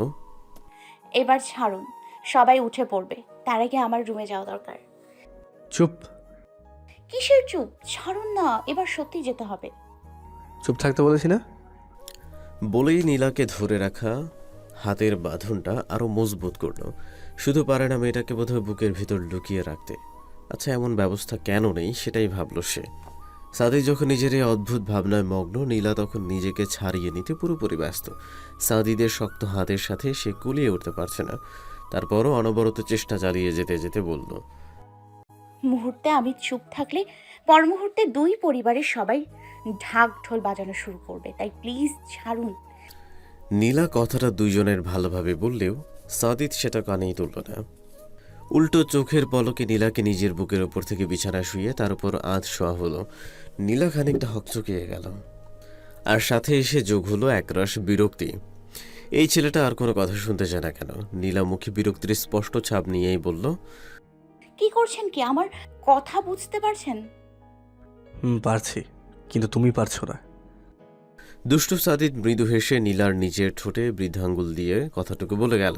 এবার ছাড়ুন, সবাই উঠে পড়বে, তার আগে আমার রুমে যাওয়া দরকার। চুপ। কিসের চুপ? ছাড়ুন না, এবার সত্যি যেতে হবে। চুপ থাকতে বলেছি না? বলেই নীলাকে ধরে রাখা হাতের বাঁধনটা আরো মজবুত করল। শুধু পারে না মেয়েটাকে বোধহয় বুকের ভিতর লুকিয়ে রাখতে। আচ্ছা, এমন ব্যবস্থা কেন নেই সেটাই ভাবল সে। সাদিদ যখন নিজের এই অদ্ভুত ভাবনায় মগ্ন, নীলা তখন নিজেকে ছাড়িয়ে নিতে পুরোপুরি ব্যস্ত। সাদিদের শক্ত হাতের সাথে সে কুলিয়ে উঠতে পারছে না, তারপরও অনবরত চেষ্টা চালিয়ে যেতে যেতে বলল, মুহূর্তে আমি চুপ থাকলে পর মুহূর্তে দুই পরিবারের সবাই ঢাক ঢোল বাজানো শুরু করবে, তাই প্লিজ ছাড়ুন। নীলা কথাটা দুইজনের ভালোভাবে বললেও সাদিদ সেটা কানেই তুলল না। উল্টো চোখের পলকে নীলাকে নিজের বুকের ওপর থেকে বিছানায় শুয়ে তার উপর আধ শোয়া হলো। নীলা খানিকটা হকচকিয়ে গেল, আর সাথে এসে যোগ হলো একরাশ বিরক্তি। এই ছেলেটা আর কোনো কথা শুনতে চায় না কেন? নীলা মুখে বিরক্তির স্পষ্ট ছাপ নিয়েই বলল, কি করছেন কি? আমার কথা বুঝতে পারছেন? পারছি, কিন্তু তুমি পারছো না। দুষ্টু সাদিদ মৃদু হেসে নীলার নিজের ঠোঁটে বৃদ্ধাঙ্গুল দিয়ে কথাটুকু বলে গেল।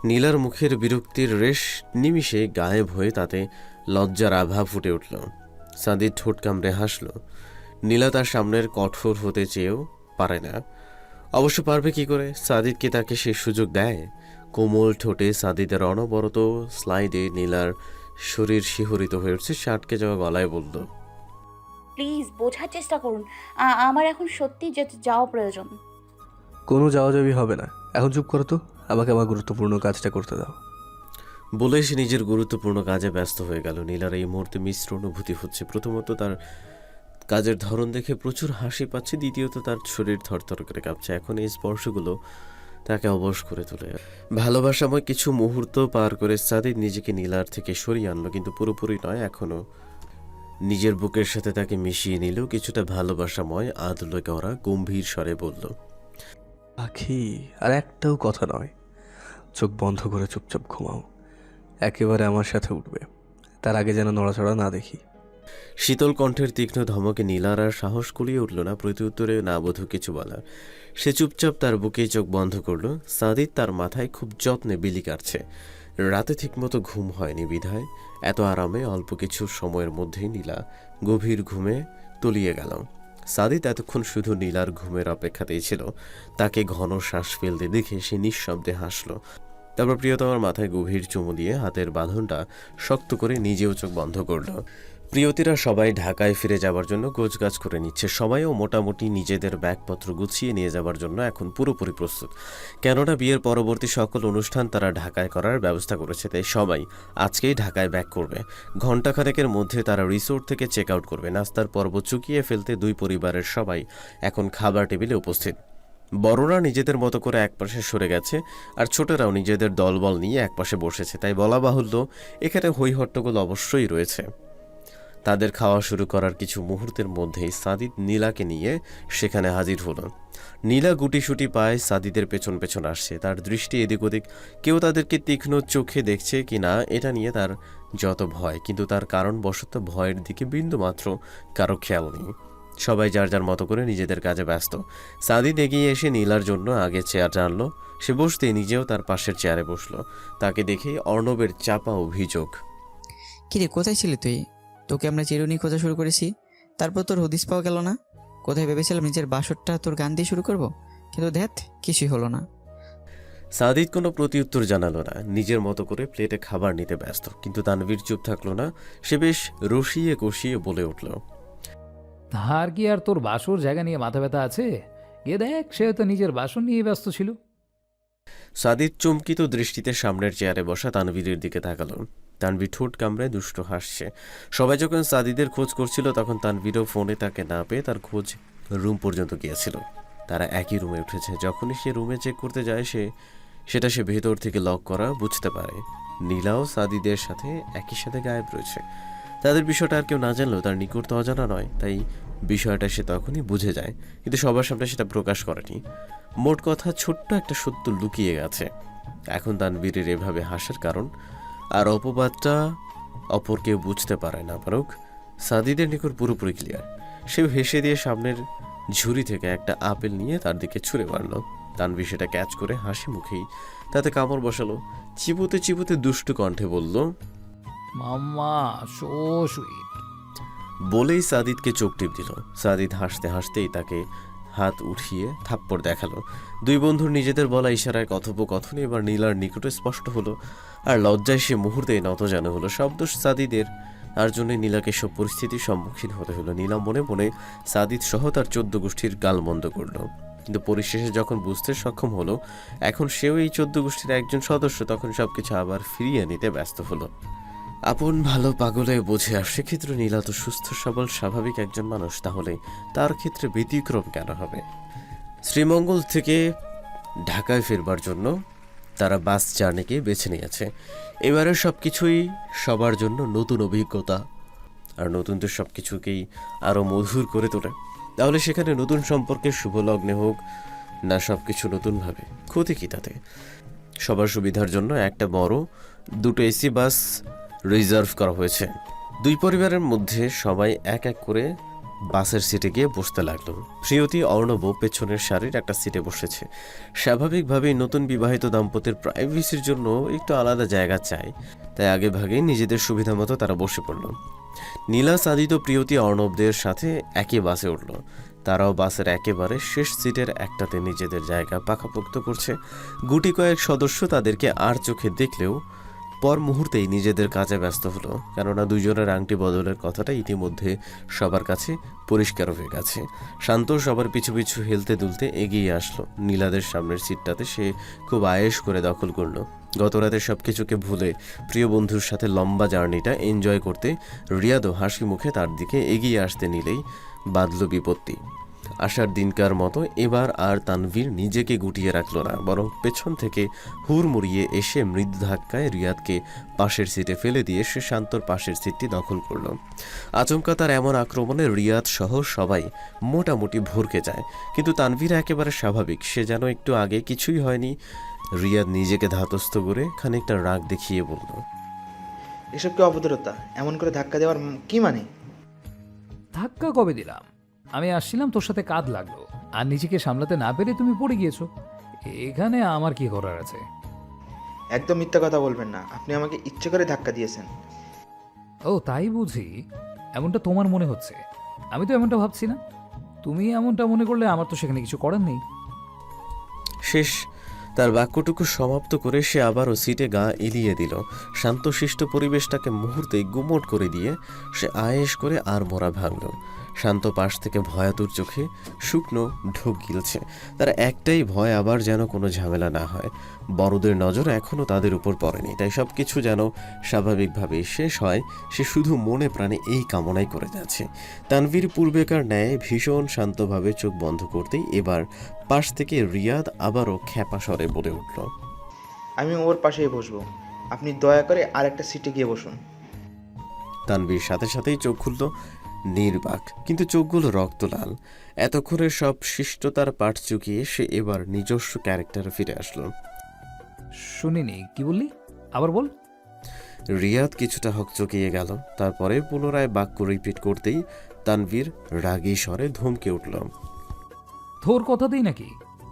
নীলার মুখের বিরক্তির রেশ নিমিষে গায়েব হয়ে তাতে লজ্জার আভা ফুটে উঠল। সাদিদ ঠোঁট কামড়ে হাসল। নীলা তার সামনের কঠোর হতে চেয়েও পারে না। অবশ্য পারবে কি করে? সাদিদকে তাকে সে সুযোগ দেয়? কোমল ঠোঁটে সাদিদের অনবরত স্লাইডে নীলার শরীর শিহরিত হয়ে উঠছে। সে আটকে যাওয়া গলায় বলল, প্লিজ বোঝার চেষ্টা করুন, আমার এখন সত্যি যাওয়া প্রয়োজন। কোনো যাওয়াযাবি হবে না, এখন চুপ করো তো, আমাকে আমার গুরুত্বপূর্ণ কাজটা করতে দাও। বলে সে নিজের গুরুত্বপূর্ণ কাজে ব্যস্ত হয়ে গেল। নীলার এই মুহূর্তে মিশ্র অনুভূতি হচ্ছে। প্রথমত তার কাজের ধরন দেখে প্রচুর হাসি পাচ্ছে, দ্বিতীয়ত তার শরীর থরথর করে কাঁপছে। এখন এই স্পর্শগুলো তাকে অবশ করে তোলে। ভালোবাসাময় কিছু মুহূর্ত পার করে সাদিদ নিজেকে নীলার থেকে সরিয়ে আনলো, কিন্তু পুরোপুরি নয়, এখনো নিজের বুকের সাথে তাকে মিশিয়ে নিল। কিছুটা ভালোবাসাময় আদলে করা গম্ভীর স্বরে বলল, পাখি, আর একটাও কথা নয়, চোখ বন্ধ করে চুপচাপ ঘুমাও, একেবারে আমার সাথে উঠবে, তার আগে যেন নড়াচড়া না দেখি। শীতল কণ্ঠের তীক্ষ্ণ ধমকে নীলার আর সাহস কুলিয়ে উঠল না প্রত্যুত্তরে না বোধ কিছু বলার। সে চুপচাপ তার বুকে চোখ বন্ধ করলো। সাদিদ তার মাথায় খুব যত্নে বিলি কাটছে। রাতে ঠিকমতো ঘুম হয়নি বিধায় এত আরামে অল্প কিছু সময়ের মধ্যেই নীলা গভীর ঘুমে তলিয়ে গেল। সাদিদ এতক্ষণ শুধু নীলার ঘুমের অপেক্ষাতেই ছিল। তাকে ঘন শ্বাস ফেলতে দেখে সে নিঃশব্দে হাসল। তারপর প্রিয়তমার মাথায় গভীর চুমু দিয়ে হাতের বাঁধনটা শক্ত করে নিজেও চোখ বন্ধ করল। প্রিয়তিরা সবাই ঢাকায় ফিরে যাবার জন্য গোছগাছ করে নিচ্ছে। সবাইও মোটামুটি নিজেদের ব্যাগপত্র গুছিয়ে নিয়ে যাবার জন্য এখন পুরোপুরি প্রস্তুত, কেননা বিয়ের পরবর্তী সকল অনুষ্ঠান তারা ঢাকায় করার ব্যবস্থা করেছে। তাই সবাই আজকেই ঢাকায় ব্যাক করবে। ঘণ্টাখানেকের মধ্যে তারা রিসোর্ট থেকে চেক আউট করবে। নাস্তার পর্ব চুকিয়ে ফেলতে দুই পরিবারের সবাই এখন খাবার টেবিলে উপস্থিত। বড়রা নিজেদের মতো করে একপাশে সরে গেছে, আর ছোটরাও নিজেদের দলবল নিয়ে একপাশে বসেছে। তাই বলা বাহুল্য, এখানে হই হট্টগোল অবশ্যই রয়েছে। তাদের খাওয়া শুরু করার কিছু মুহূর্তের মধ্যেই সাদিদ নীলাকে নিয়ে সেখানে হাজির হলো। নীলা গুটিসুটি পায় সাদিদের পেছন পেছন আসছে। তার দৃষ্টি এদিক ওদিক, কেউ তাদেরকে তীক্ষ্ণ চোখে দেখছে কি না এটা নিয়ে তার যত ভয়, কিন্তু তার কারণবশত ভয়ের দিকে বিন্দুমাত্র কারো খেয়াল নেই। সবাই যার যার মতো করে নিজেদের কাজে ব্যস্ত। সাদিদ এগিয়ে এসে নীলার জন্য আগে চেয়ার টানলো। সে বসতেই নিজেও তার পাশের চেয়ারে বসলো। তাকে দেখেই অর্ণবের চাপা অভিযোগ, কিরে কোথায় ছিলি তুই? তোকে আমরা চিরুনি খোঁজা শুরু করেছি, তারপর তোর হদিস পাওয়া গেল না। কোথায় ভেবেছিলাম নিজের বাসরটা তোর গান দিয়ে শুরু করব, কিন্তু ধ্যাত কিছুই হলো না। সাদিদ কোনো প্রতিউত্তর জানালো না, নিজের মতো করে প্লেটে খাবার নিতে ব্যস্ত। কিন্তু তানভীর চুপ থাকলো না। সে বেশ রসিয়ে কষিয়ে বলে উঠল, তার কি আর তোর বাসর জায়গা নিয়ে মাথা ব্যথা আছে? গিয়ে দেখ, সে তো নিজের বাসন নিয়ে ব্যস্ত ছিল। সাদিদ চমকিত দৃষ্টিতে সামনের চেয়ারে বসা তানভীরের দিকে তাকালো। তানভীর ঠোঁট কামড়ায় দুষ্ট হাসছে। সবাই যখন সাদিদের খোঁজ করছিল তখন তানভীরও ফোনে তাকে না পেয়ে তার খোঁজ রুম পর্যন্ত গিয়েছিল। তারা একই রুমে উঠেছে। যখনই সে রুমে চেক করতে যায় সেটা ভেতর থেকে লক করা বুঝতে পারে। নীলাও সাদিদের সাথে একই সাথে গায়েব রয়েছে। তাদের বিষয়টা আর কেউ না জানলেও তার নিকট তো অজানা নয়, তাই বিষয়টা সে তখনই বুঝে যায়, কিন্তু সবার সামনে সেটা প্রকাশ করেনি। মোট কথা, ছোট্ট একটা সত্য লুকিয়ে গেছে। এখন তানভীরের এভাবে হাসার কারণ আর অপবাদটা অপর কেউ বুঝতে পারে না পারুক, সাদিদের নিকট পুরোপুরি ক্লিয়ার। সেও হেসে দিয়ে সামনের ঝুড়ি থেকে একটা আপেল নিয়ে তার দিকে ছুঁড়ে মারল। তানভীর সেটা ক্যাচ করে হাসি মুখেই তাতে কামড় বসালো। চিবুতে চিবুতে দুষ্টু কণ্ঠে বলল, মাম্মা সো সুইট। বলেই সাদিদকে চোখ টিপ দিল। সাদিদ হাসতে হাসতেই তাকে হাত উঠিয়ে থাপ্পড় দেখালো। দুই বন্ধুর নিজেদের বলা ইশারায় কথোপকথনে এবার নীলার নিকটে স্পষ্ট হলো, আর লজ্জায় সে মুহূর্তেই নতজানু হলো। সব দোষ সাদিদের, তার জন্য নীলাকে সব পরিস্থিতির সম্মুখীন হতে হলো। নীলা মনে মনে সাদিদ সহ তার 14 গোষ্ঠীর গালমন্দ করলো, কিন্তু পরিশেষে যখন বুঝতে সক্ষম হলো এখন সেও এই 14 গোষ্ঠীর একজন সদস্য, তখন সবকিছু আবার ফিরিয়ে নিতে ব্যস্ত হলো। আপন ভালো পাগলে বোঝে, আর সেক্ষেত্রে নীলা তো সুস্থ সবল স্বাভাবিক একজন মানুষ, তাহলে তার ক্ষেত্রে ব্যতিক্রম কেন হবে? শ্রীমঙ্গল থেকে ঢাকায় ফিরবার জন্য তারা বাস জার্নিকে বেছে নিয়েছে। এবারে সব কিছুই সবার জন্য নতুন অভিজ্ঞতা, আর নতুন তো সব কিছুকেই আরও মধুর করে তোলে। তাহলে সেখানে নতুন সম্পর্কের শুভ লগ্নে হোক না সব কিছু নতুনভাবে, ক্ষতি কী তাতে? সবার সুবিধার জন্য একটা বড় 2 এসি বাস রিজার্ভ করা হয়েছে। দুই পরিবারের মধ্যে সবাই এক এক করে বাসের সিটে গিয়ে বসতে লাগলো। প্রিয়তি অর্ণব পেছনের সারির একটা সিটে বসেছে। স্বাভাবিকভাবেই নতুন বিবাহিত দাম্পত্যের প্রাইভেসির জন্য একটু আলাদা জায়গা চাই, তাই আগে ভাগেই নিজেদের সুবিধা মতো তারা বসে পড়ল। নীলা, সাদিদ ও প্রিয়তি অর্ণবদের সাথে একই বাসে উঠল। তারাও বাসের একেবারে শেষ সিটের একটাতে নিজেদের জায়গা পাকাপোক্ত করছে। গুটি কয়েক সদস্য তাদেরকে আর চোখে দেখলেও পর মুহূর্তেই নিজেদের কাজে ব্যস্ত হলো, কেননা দুজনের আংটি বদলের কথাটা ইতিমধ্যে সবার কাছে পরিষ্কার হয়ে গেছে। শান্ত সবার পিছু পিছু হেলতে দুলতে এগিয়ে আসলো। নীলাদের সামনের সিটটাতে সে খুব আয়েশ করে দখল করলো। গতরাতে সবকিছুকে ভুলে প্রিয় বন্ধুর সাথে লম্বা জার্নিটা এনজয় করতে রিয়াদও হাসি মুখে তার দিকে এগিয়ে আসতে নিলেই বাঁধল বিপত্তি। আসার দিনকার মতো এবার আর তানভীর নিজেকে গুটিয়ে রাখলো না, বরং পেছন থেকে হুড়মুড়িয়ে এসে মৃদু ধাক্কায় রিয়াদকে পাশের সিটে ফেলে দিয়ে সে শান্তর পাশের সিটটি দখল করলো। আচমকা তার এমন আক্রমণে রিয়াদ সহ সবাই মোটামুটি ভরকে যায়, কিন্তু তানভীর একেবারে স্বাভাবিক, সে যেন একটু আগে কিছুই হয়নি। রিয়াদ নিজেকে ধাতস্থ করে খানিকটা রাগ দেখিয়ে বলল, এসব কি অভদ্রতা? এমন করে ধাক্কা দেওয়ার কি মানে? ধাক্কা কবে দিলাম? আমি আসছিলাম, তোর সাথে কাঁধ লাগলো, আর নিজেকে সামলাতে না পেরে তুমি পড়ে গিয়েছো। এখানে আমার কি করার আছে? একদম মিথ্যা কথা বলবেন না, আপনি আমাকে ইচ্ছে করে ধাক্কা দিয়েছেন। ও তাই বুঝি? এমনটা তোমার মনে হচ্ছে, আমি তো এমনটা ভাবছি না। তুমি এমনটা মনে করলে আমার তো সেখানে কিছু করার নেই। শেষ তার বাক্যটুকু সমাপ্ত করে সে আবারও সিটে গা এলিয়ে দিল। শান্তশিষ্ট পরিবেশটাকে মুহূর্তেই গুমোট করে দিয়ে সে আয়েশ করে আর মোড়া ভাঙল। শান্ত পাশ থেকে ভয়াতুর চোখে শুকনো ঢোক গিলছে। তার একটাই ভয়, আবার যেন কোনো ঝামেলা না হয়। বড়দের নজর এখনও তাদের উপর পড়েনি, তাই সব কিছু যেন স্বাভাবিকভাবেই শেষ হয়, সে শুধু মনে প্রাণে এই কামনাই করে যাচ্ছে। তানভীর পূর্বেকার ন্যায় ভীষণ শান্তভাবে চোখ বন্ধ করতেই এবার পাশ থেকে রিয়াদ আবারও খ্যাপা স্বরে বলে উঠল, আমি ওর পাশেই বসবো, আপনি দয়া করে আরেকটা সিটে গিয়ে বসুন। তানভীর সাথে সাথেই চোখ খুলল নির্বাক, কিন্তু চোখগুলো রক্ত লাল। এতক্ষণের সব শিষ্টতার পাঠ চুকিয়ে সে এবার নিজস্ব ক্যারেক্টারে ফিরে আসলো। শুনিনি, কি বললি? আবার বল। রিয়াদ কিছুটা হকচকিয়ে গেল, তারপরে পুনরায় বাক্য রিপিট করতেই তানভীর রাগী স্বরে ধমকে উঠল, তোর কথাতেই নাকি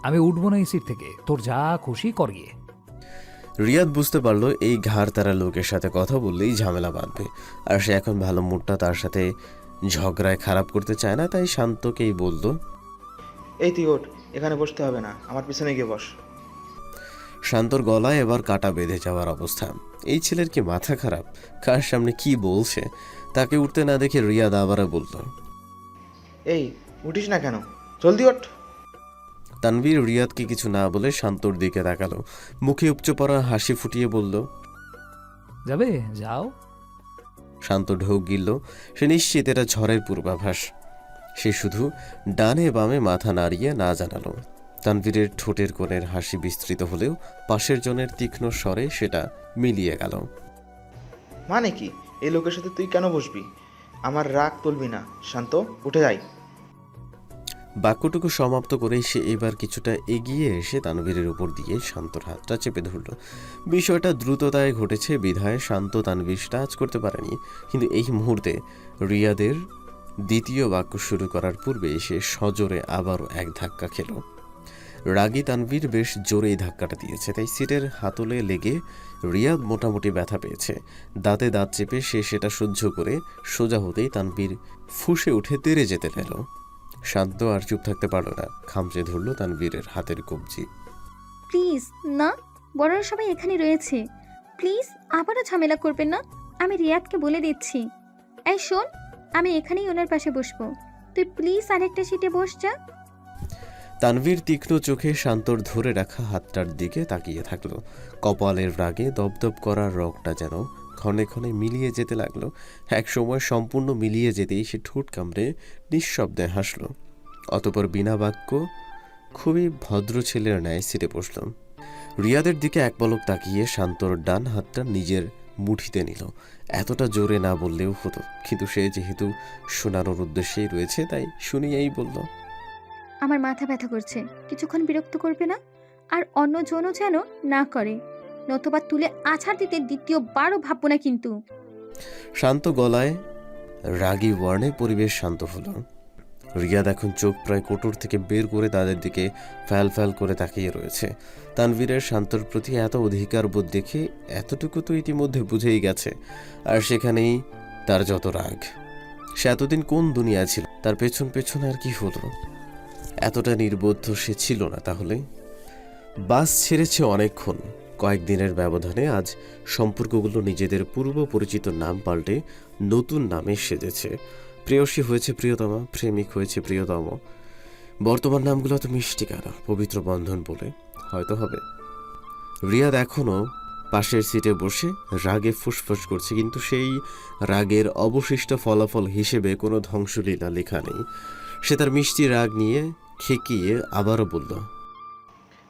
আমি উঠবো না এই সিট থেকে, তোর যা খুশি কর গিয়ে। রিয়াদ বুঝতে পারলো এই ঘাড় তারা লোকের সাথে কথা বললেই ঝামেলা বাঁধবে, আর সে এখন ভালো মুডটা তার সাথে ঝগড়ায় খারাপ করতে চায় না, তাই শান্তকেই বলল, এই তুই ওঠ, এখানে বসতে হবে না, আমার পিছনে গিয়ে বস। শান্তর গলায় এবার কাটা বেঁধে যাওয়ার অবস্থা। এই ছেলের কি মাথা খারাপ? কার সামনে কি বলছে? তাকে উঠতে না দেখে রিয়াদ আবারও বলল, এই উঠিস না কেন, জলদি ওঠ। তানভীর রিয়াদকে কিছু না বলে শান্তর দিকে তাকালো, মুখে উপচে পড়া হাসি ফুটিয়ে বলল, যাবে, যাও। শান্ত ঢোক গিলল, সে নিশ্চিত এটা ঝড়ের পূর্বাভাস। সে শুধু ডানে বামে মাথা নাড়িয়ে না জানালো। তানভীরের ঠোঁটের কোণের হাসি বিস্তৃত হলেও পাশের জনের তীক্ষ্ণ স্বরে সেটা মিলিয়ে গেল। মানে কি, এই লোকের সাথে তুই কেন বসবি? আমার রাগ তুলবি না, শান্ত, উঠে যাই। বাক্যটুকু সমাপ্ত করেই সে এবার কিছুটা এগিয়ে এসে তানভীরের উপর দিয়ে শান্তর হাতটা চেপে ধরল। বিষয়টা দ্রুততায় ঘটেছে বিধায় শান্ত তানভীর টাচ করতে পারেনি, কিন্তু এই মুহূর্তে রিয়াদের দ্বিতীয় বাক্য শুরু করার পূর্বে সে সজোরে আবারও এক ধাক্কা খেল। রাগী তানভীর বেশ জোরেই ধাক্কাটা দিয়েছে, তাই সিটের হাতলে লেগে রিয়াদ মোটামুটি ব্যথা পেয়েছে। দাঁতে দাঁত চেপে সে সেটা সহ্য করে সোজা হতেই তানভীর ফুঁসে উঠে তেড়ে যেতে গেল। শান্ত আর চুপ থাকতে পারল না, খামচে ধরল তানভীরের হাতের কবজি। প্লিজ না, বড়রা সবাই এখানে রয়েছে, প্লিজ আবারও ঝামেলা করবেন না, আমি রিয়াদকে বলে দিচ্ছি। এই শোন, আমি এখানেই ওনার পাশে বসবো, তুই প্লিজ আরেকটা সিটে বস যা। তানভীর তীক্ষ্ণ চোখে শান্তর ধরে রাখা হাতটার দিকে তাকিয়ে থাকলো। কপালের রাগে দপদপ করার রগটা যেন ক্ষণে ক্ষণে মিলিয়ে যেতে লাগলো। একসময় সম্পূর্ণ মিলিয়ে যেতেই সে ঠোঁট কামড়ে নিঃশব্দে হাসল। অতপর বিনা বাক্য খুবই ভদ্র ছেলের ন্যায় সিটে বসল। রিয়াদের দিকে এক পলক তাকিয়ে শান্তর ডান হাতটা নিজের মুঠিতে নিল। এতটা জোরে না বললেও হতো, কিন্তু সে যেহেতু শোনানোর উদ্দেশ্যেই রয়েছে তাই শুনিয়েই বলল, আমার মাথা ব্যথা করছে, কিছুক্ষণ বিরক্ত করবে না, আর অন্য জনও যেন না করে, নতুবা তুলে আছাড় দিতে দ্বিতীয়বারও ভাববো না কিন্তু। শান্ত গলায় রাগী ওয়ার্ণে পরিবেশ শান্ত হলো। রিয়াদ এখন চোখ প্রায় কোটর থেকে বের করে তাদের দিকে ফ্যাল ফ্যাল করে তাকিয়ে রয়েছে। তানভীরের শান্তর প্রতি এত অধিকার বোধ দেখে এতটুকু তো ইতিমধ্যে বুঝেই গেছে, আর সেখানেই তার যত রাগ। সে এতদিন কোন দুনিয়া ছিল, তার পেছন পেছন আর কি হলো? এতটা নির্বোধ সে ছিল না তাহলে? বাস ছেড়েছে অনেকক্ষণ, কয়েকদিনের ব্যবধানে আজ সম্পর্কগুলো নিজেদের পূর্ব পরিচিত নাম পাল্টে নতুন নামে সেজেছে। প্রেয়সী হয়েছে প্রিয়তমা, প্রেমিক হয়েছে প্রিয়তম। বর্তমান নামগুলো তো মিষ্টি কেন, পবিত্র বন্ধন বলে হয়তো হবে। রিয়াদ এখনও পাশের সিটে বসে রাগে ফুসফুস করছে, কিন্তু সেই রাগের অবশিষ্ট ফলাফল হিসেবে কোনো ধ্বংসলীলা লেখা নেই। সে তার মিষ্টি রাগ নিয়ে খেকিয়ে আবারও বলল,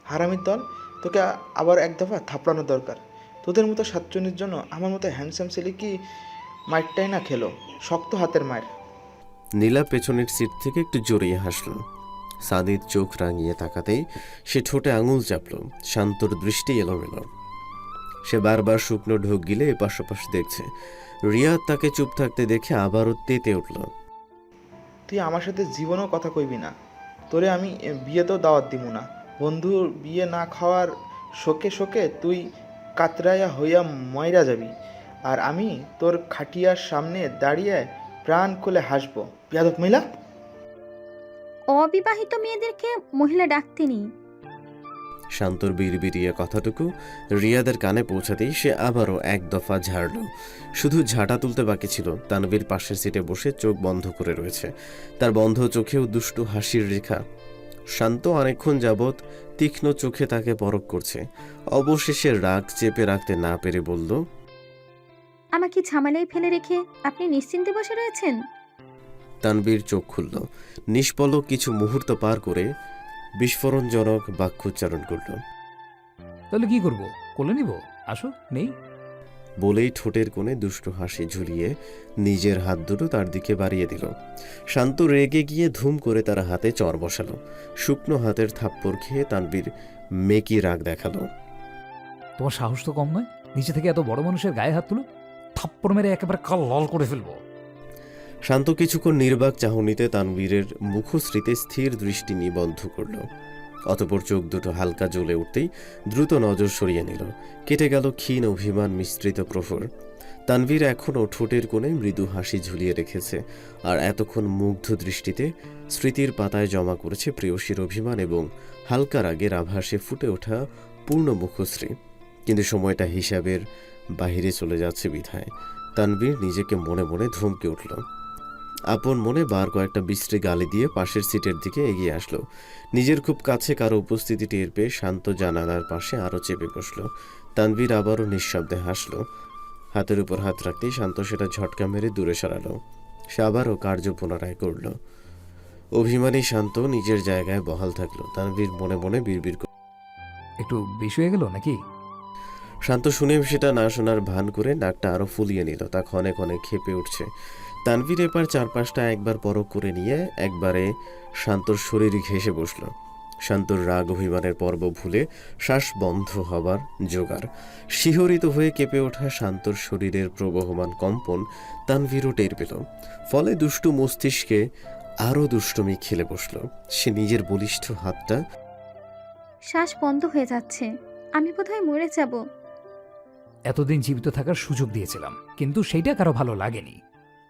হারামির দল, তোকে আবার এক দফা থাপড়ানো দরকার। তোদের মতো সাতজনের জন্য আমার মতো হ্যান্ডসাম ছেলে কি মাইরটাই না খেলো, শক্ত হাতের মায়ের। নীলা পেছনের সিট থেকে একটু জড়িয়ে হাসল। সাদির চোখ রাঙিয়ে তাকাতেই সে ঠোঁটে আঙুল চাপল। শান্তর দৃষ্টি এলোমেলো। সে বারবার শুকনো ঢোক গিলে এপাশ ওপাশ দেখছে। রিয়াদ তাকে চুপ থাকতে দেখে আবারও তেতে উঠল। তুই আমার সাথে জীবনেও কথা কইবি না। তোরে আমি বিয়েতেও দাওয়াত দিব না। বন্ধুর বিয়ে না খাওয়ার শোকে শোকে তুই কাতরাইয়া হইয়া ময়রা যাবি, আর আমি তোর খাটিয়ার সামনে দাঁড়িয়ে প্রাণ খুলে হাসবো। বিয়াদব মহিলা। অবিবাহিত মেয়েদেরকে মহিলা ডাকতে নেই। শান্তর বিড়বিড়িয়ে কথাটুকু রিয়াদের কানে পৌঁছাতেই সে আবারও এক দফা ঝাড়ল। শুধু ঝাঁটা তুলতে বাকি ছিল। তানভীর পাশের সিটে বসে চোখ বন্ধ করে রয়েছে, তার বন্ধ চোখেও দুষ্টু হাসির রেখা। শান্ত অনেকক্ষণ যাবৎ তীক্ষ্ণ চোখে তাকে পরখ করছে। অবশেষে রাগ চেপে রাখতে না পেরে বলল, আমাকে ঝামেলায় ফেলে রেখে আপনি নিশ্চিন্তে বসে রয়েছেন? তানভীর চোখ খুলল। নিষ্পলক কিছু মুহূর্ত পার করে বিস্ফোরণজনক বাক্যোচ্চারণ করল। তাহলে কি করব? কোলে নিব? আসো, নেই? বলেই ঠোঁটের কোণে দুষ্টু হাসি ঝুলিয়ে নিজের হাত দুটো তার দিকে বাড়িয়ে দিল। শান্ত রেগে গিয়ে ধুম করে তার হাতে চর বসালো। শুকনো হাতের থাপ্পড় খেয়ে তানভীর মেকি রাগ দেখালো। তোমার সাহস তো কম নয়, নিচে থেকে এত বড় মানুষের গায়ে হাত তুলো, থাপ্পড় মেরে একেবারে কাল লাল করে ফেলবো। শান্ত কিছুক্ষণ নির্বাক চাহনিতে তানভীরের মুখশ্রীতে স্থির দৃষ্টি নিবদ্ধ করল। অতঃপর চোখ দুটো হালকা জ্বলে উঠতেই দ্রুত নজর সরিয়ে নিল। কেটে গেল ক্ষীণ অভিমান মিশ্রিত প্রহর। তানভীর এখনও ঠোঁটের কোণে মৃদু হাসি ঝুলিয়ে রেখেছে, আর এতক্ষণ মুগ্ধ দৃষ্টিতে স্মৃতির পাতায় জমা করেছে প্রেয়সীর অভিমান এবং হালকা রাগের আভাসে ফুটে ওঠা পূর্ণ মুখশ্রী। কিন্তু সময়টা হিসাবের বাহিরে চলে যাচ্ছে বিধায় তানভীর নিজেকে মনে মনে ধমকে উঠল। আপন মনে বার কয়েকটা বিশ্রী গালি দিয়ে পাশের সিটের দিকে এগিয়ে আসলো। নিজের খুব কাছে কারো উপস্থিতি টের পেয়ে শান্ত জানালার পাশে আরও চেপে বসল। তানভীর আবারও নিঃশব্দে হাসল। হাতের উপর হাত রাখতেই শান্ত সেটা ঝটকা মেরে দূরে সরালো। সে আবারও কার্য পুনরায় করল। অভিমানী শান্ত নিজের জায়গায় বহাল থাকলো। তানভীর মনে মনে বিড়বিড় করল। একটু বেশি হয়ে গেল নাকি? শান্ত শুনে সেটা না শোনার ভান করে নাকটা আরো ফুলিয়ে নিল। তা ক্ষণে ক্ষণে খেপে উঠছে। তানভীর এবার চারপাশটা একবার পরখ করে নিয়ে একবারে শান্তর শরীর ঘেঁষে বসল। শান্তর রাগ অভিমানের পর্ব ভুলে শ্বাস বন্ধ হবার জোগাড়। শিহরিত হয়ে কেঁপে ওঠা শান্তর শরীরের প্রবহমান কম্পন তানভীরও টের পেল। ফলে দুষ্টু মস্তিষ্কে আরও দুষ্টুমি খেলে বসল। সে নিজের বলিষ্ঠ হাতটা শ্বাস বন্ধ হয়ে যাচ্ছে, আমি বোধহয় মরে যাব। এতদিন জীবিত থাকার সুযোগ দিয়েছিলাম, কিন্তু সেইটা কারো ভালো লাগেনি।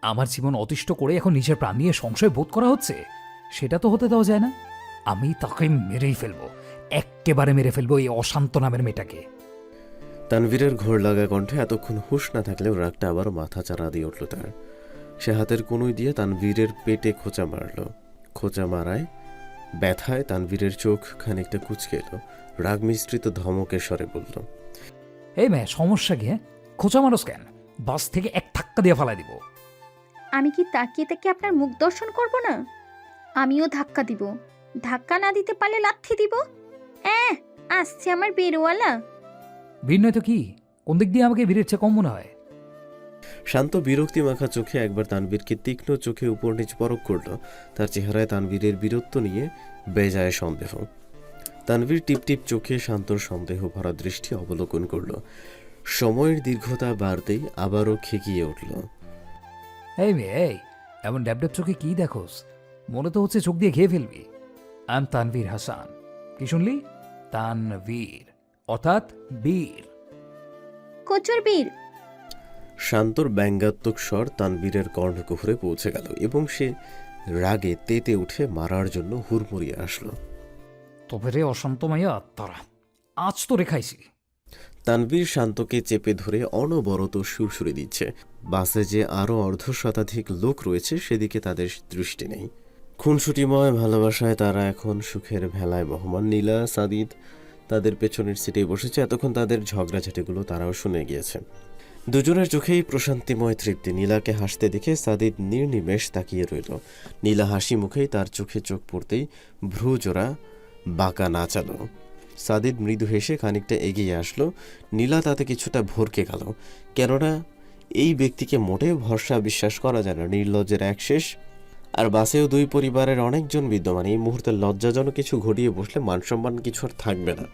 আমার জীবন অতিষ্ঠ করে এখন নিজের প্রাণ নিয়ে সংশয় বোধ করা হচ্ছে, সেটা তো হতে দেওয়া যায় না। আমি তাকে মেরেই ফেলবো, এক্কেবারে মেরে ফেলবো এই অশান্ত নামের মেয়েটাকে। তানভীরের ঘোর লাগা কণ্ঠে এতক্ষণ হুঁশ না থাকলেও রাগটা আবারও মাথা চাড়া দিয়ে উঠল তার। সে হাতের কনুই দিয়ে তানভীরের পেটে খোঁচা মারল। খোঁচা মারায় ব্যথায় তানভীরের চোখ খানিকটা কুঁচকে এলো। রাগ মিশ্রিত ধমকের স্বরে বলল, এই মেয়ে, সমস্যা কি? খোঁচা মানুষ কেন? বাস থেকে এক ধাক্কা দিয়ে ফেলাই দিব। আমি কি তাকিয়ে তাকিয়ে আপনার মুখ দর্শন করব না? আমিও ধাক্কা দিব, ধাক্কা না দিতে পারলে লাথি দিব। আসছে আমার বেরোয়ালা। ভিড় নয় তো কি? কোন দিক দিয়ে আমাকে ভিড়ের চেয়ে কম মনে হয়? শান্ত বিরক্তি মাখা চোখে একবার তানভীরকে তীক্ষ্ণ চোখে উপর নিচ পরখ করল। তার চেহারায় তানভীরের বীরত্ব নিয়ে বেজায় সন্দেহ। তানভীর টিপটিপ চোখে শান্তর সন্দেহ ভরা দৃষ্টি অবলোকন করল। সময়ের দীর্ঘতা বাড়তেই আবারও খেকিয়ে উঠল। এই মেয়ে, এই এমন ড্যাবড্যাব চোখে কি দেখোস? মনে তো হচ্ছে চোখ দিয়ে খেয়ে ফেলবি। I am Tanvir Hasan. কি শুনলি? তানভীর অর্থাৎ বীর। কচুর বীর। শান্তর ব্যঙ্গাত্মক স্বর তানভীরের কর্ণকুহরে পৌঁছে গেল এবং সে রাগে তেতে উঠে মারার জন্য হুড়মুড়িয়ে আসলো। তবে রে অশান্ত মাইয়া তারা, আজ তো রেখাইছি। তানভীর শান্তকে চেপে ধরে অনবরত সুরসুরি দিচ্ছে। বাসে যে আরও অর্ধশতাধিক লোক রয়েছে সেদিকে তাদের দৃষ্টি নেই। খুনসুটিময় ভালোবাসায় তারা এখন সুখের ভেলায় বহমান। নীলা, সাদিদ তাদের পেছনের সিটে বসেছে। এতক্ষণ তাদের ঝগড়াঝাটিগুলো তারাও শুনে গিয়েছে। দুজনের চোখেই প্রশান্তিময় তৃপ্তি। নীলাকে হাসতে দেখে সাদিদ নির্নিমেষ তাকিয়ে রইল। নীলা হাসি মুখেই তার চোখে চোখ পড়তেই ভ্রু জোড়া বাঁকা নাচালো। সাদিদ মৃদু হেসে খানিকটা এগিয়ে আসলো। নীলা তাতে কিছুটা ভরকে গেল, কেননা এই ব্যক্তিকে মোটেও ভরসা বিশ্বাস করা যায় না। নির্লজ্জের এক শেষ। আর বাসেও দুই পরিবারের অনেকজন বিদ্যমান। এই মুহূর্তে লজ্জাজনক কিছু ঘটিয়ে বসলে মানসম্মান কিছু আর থাকবে না।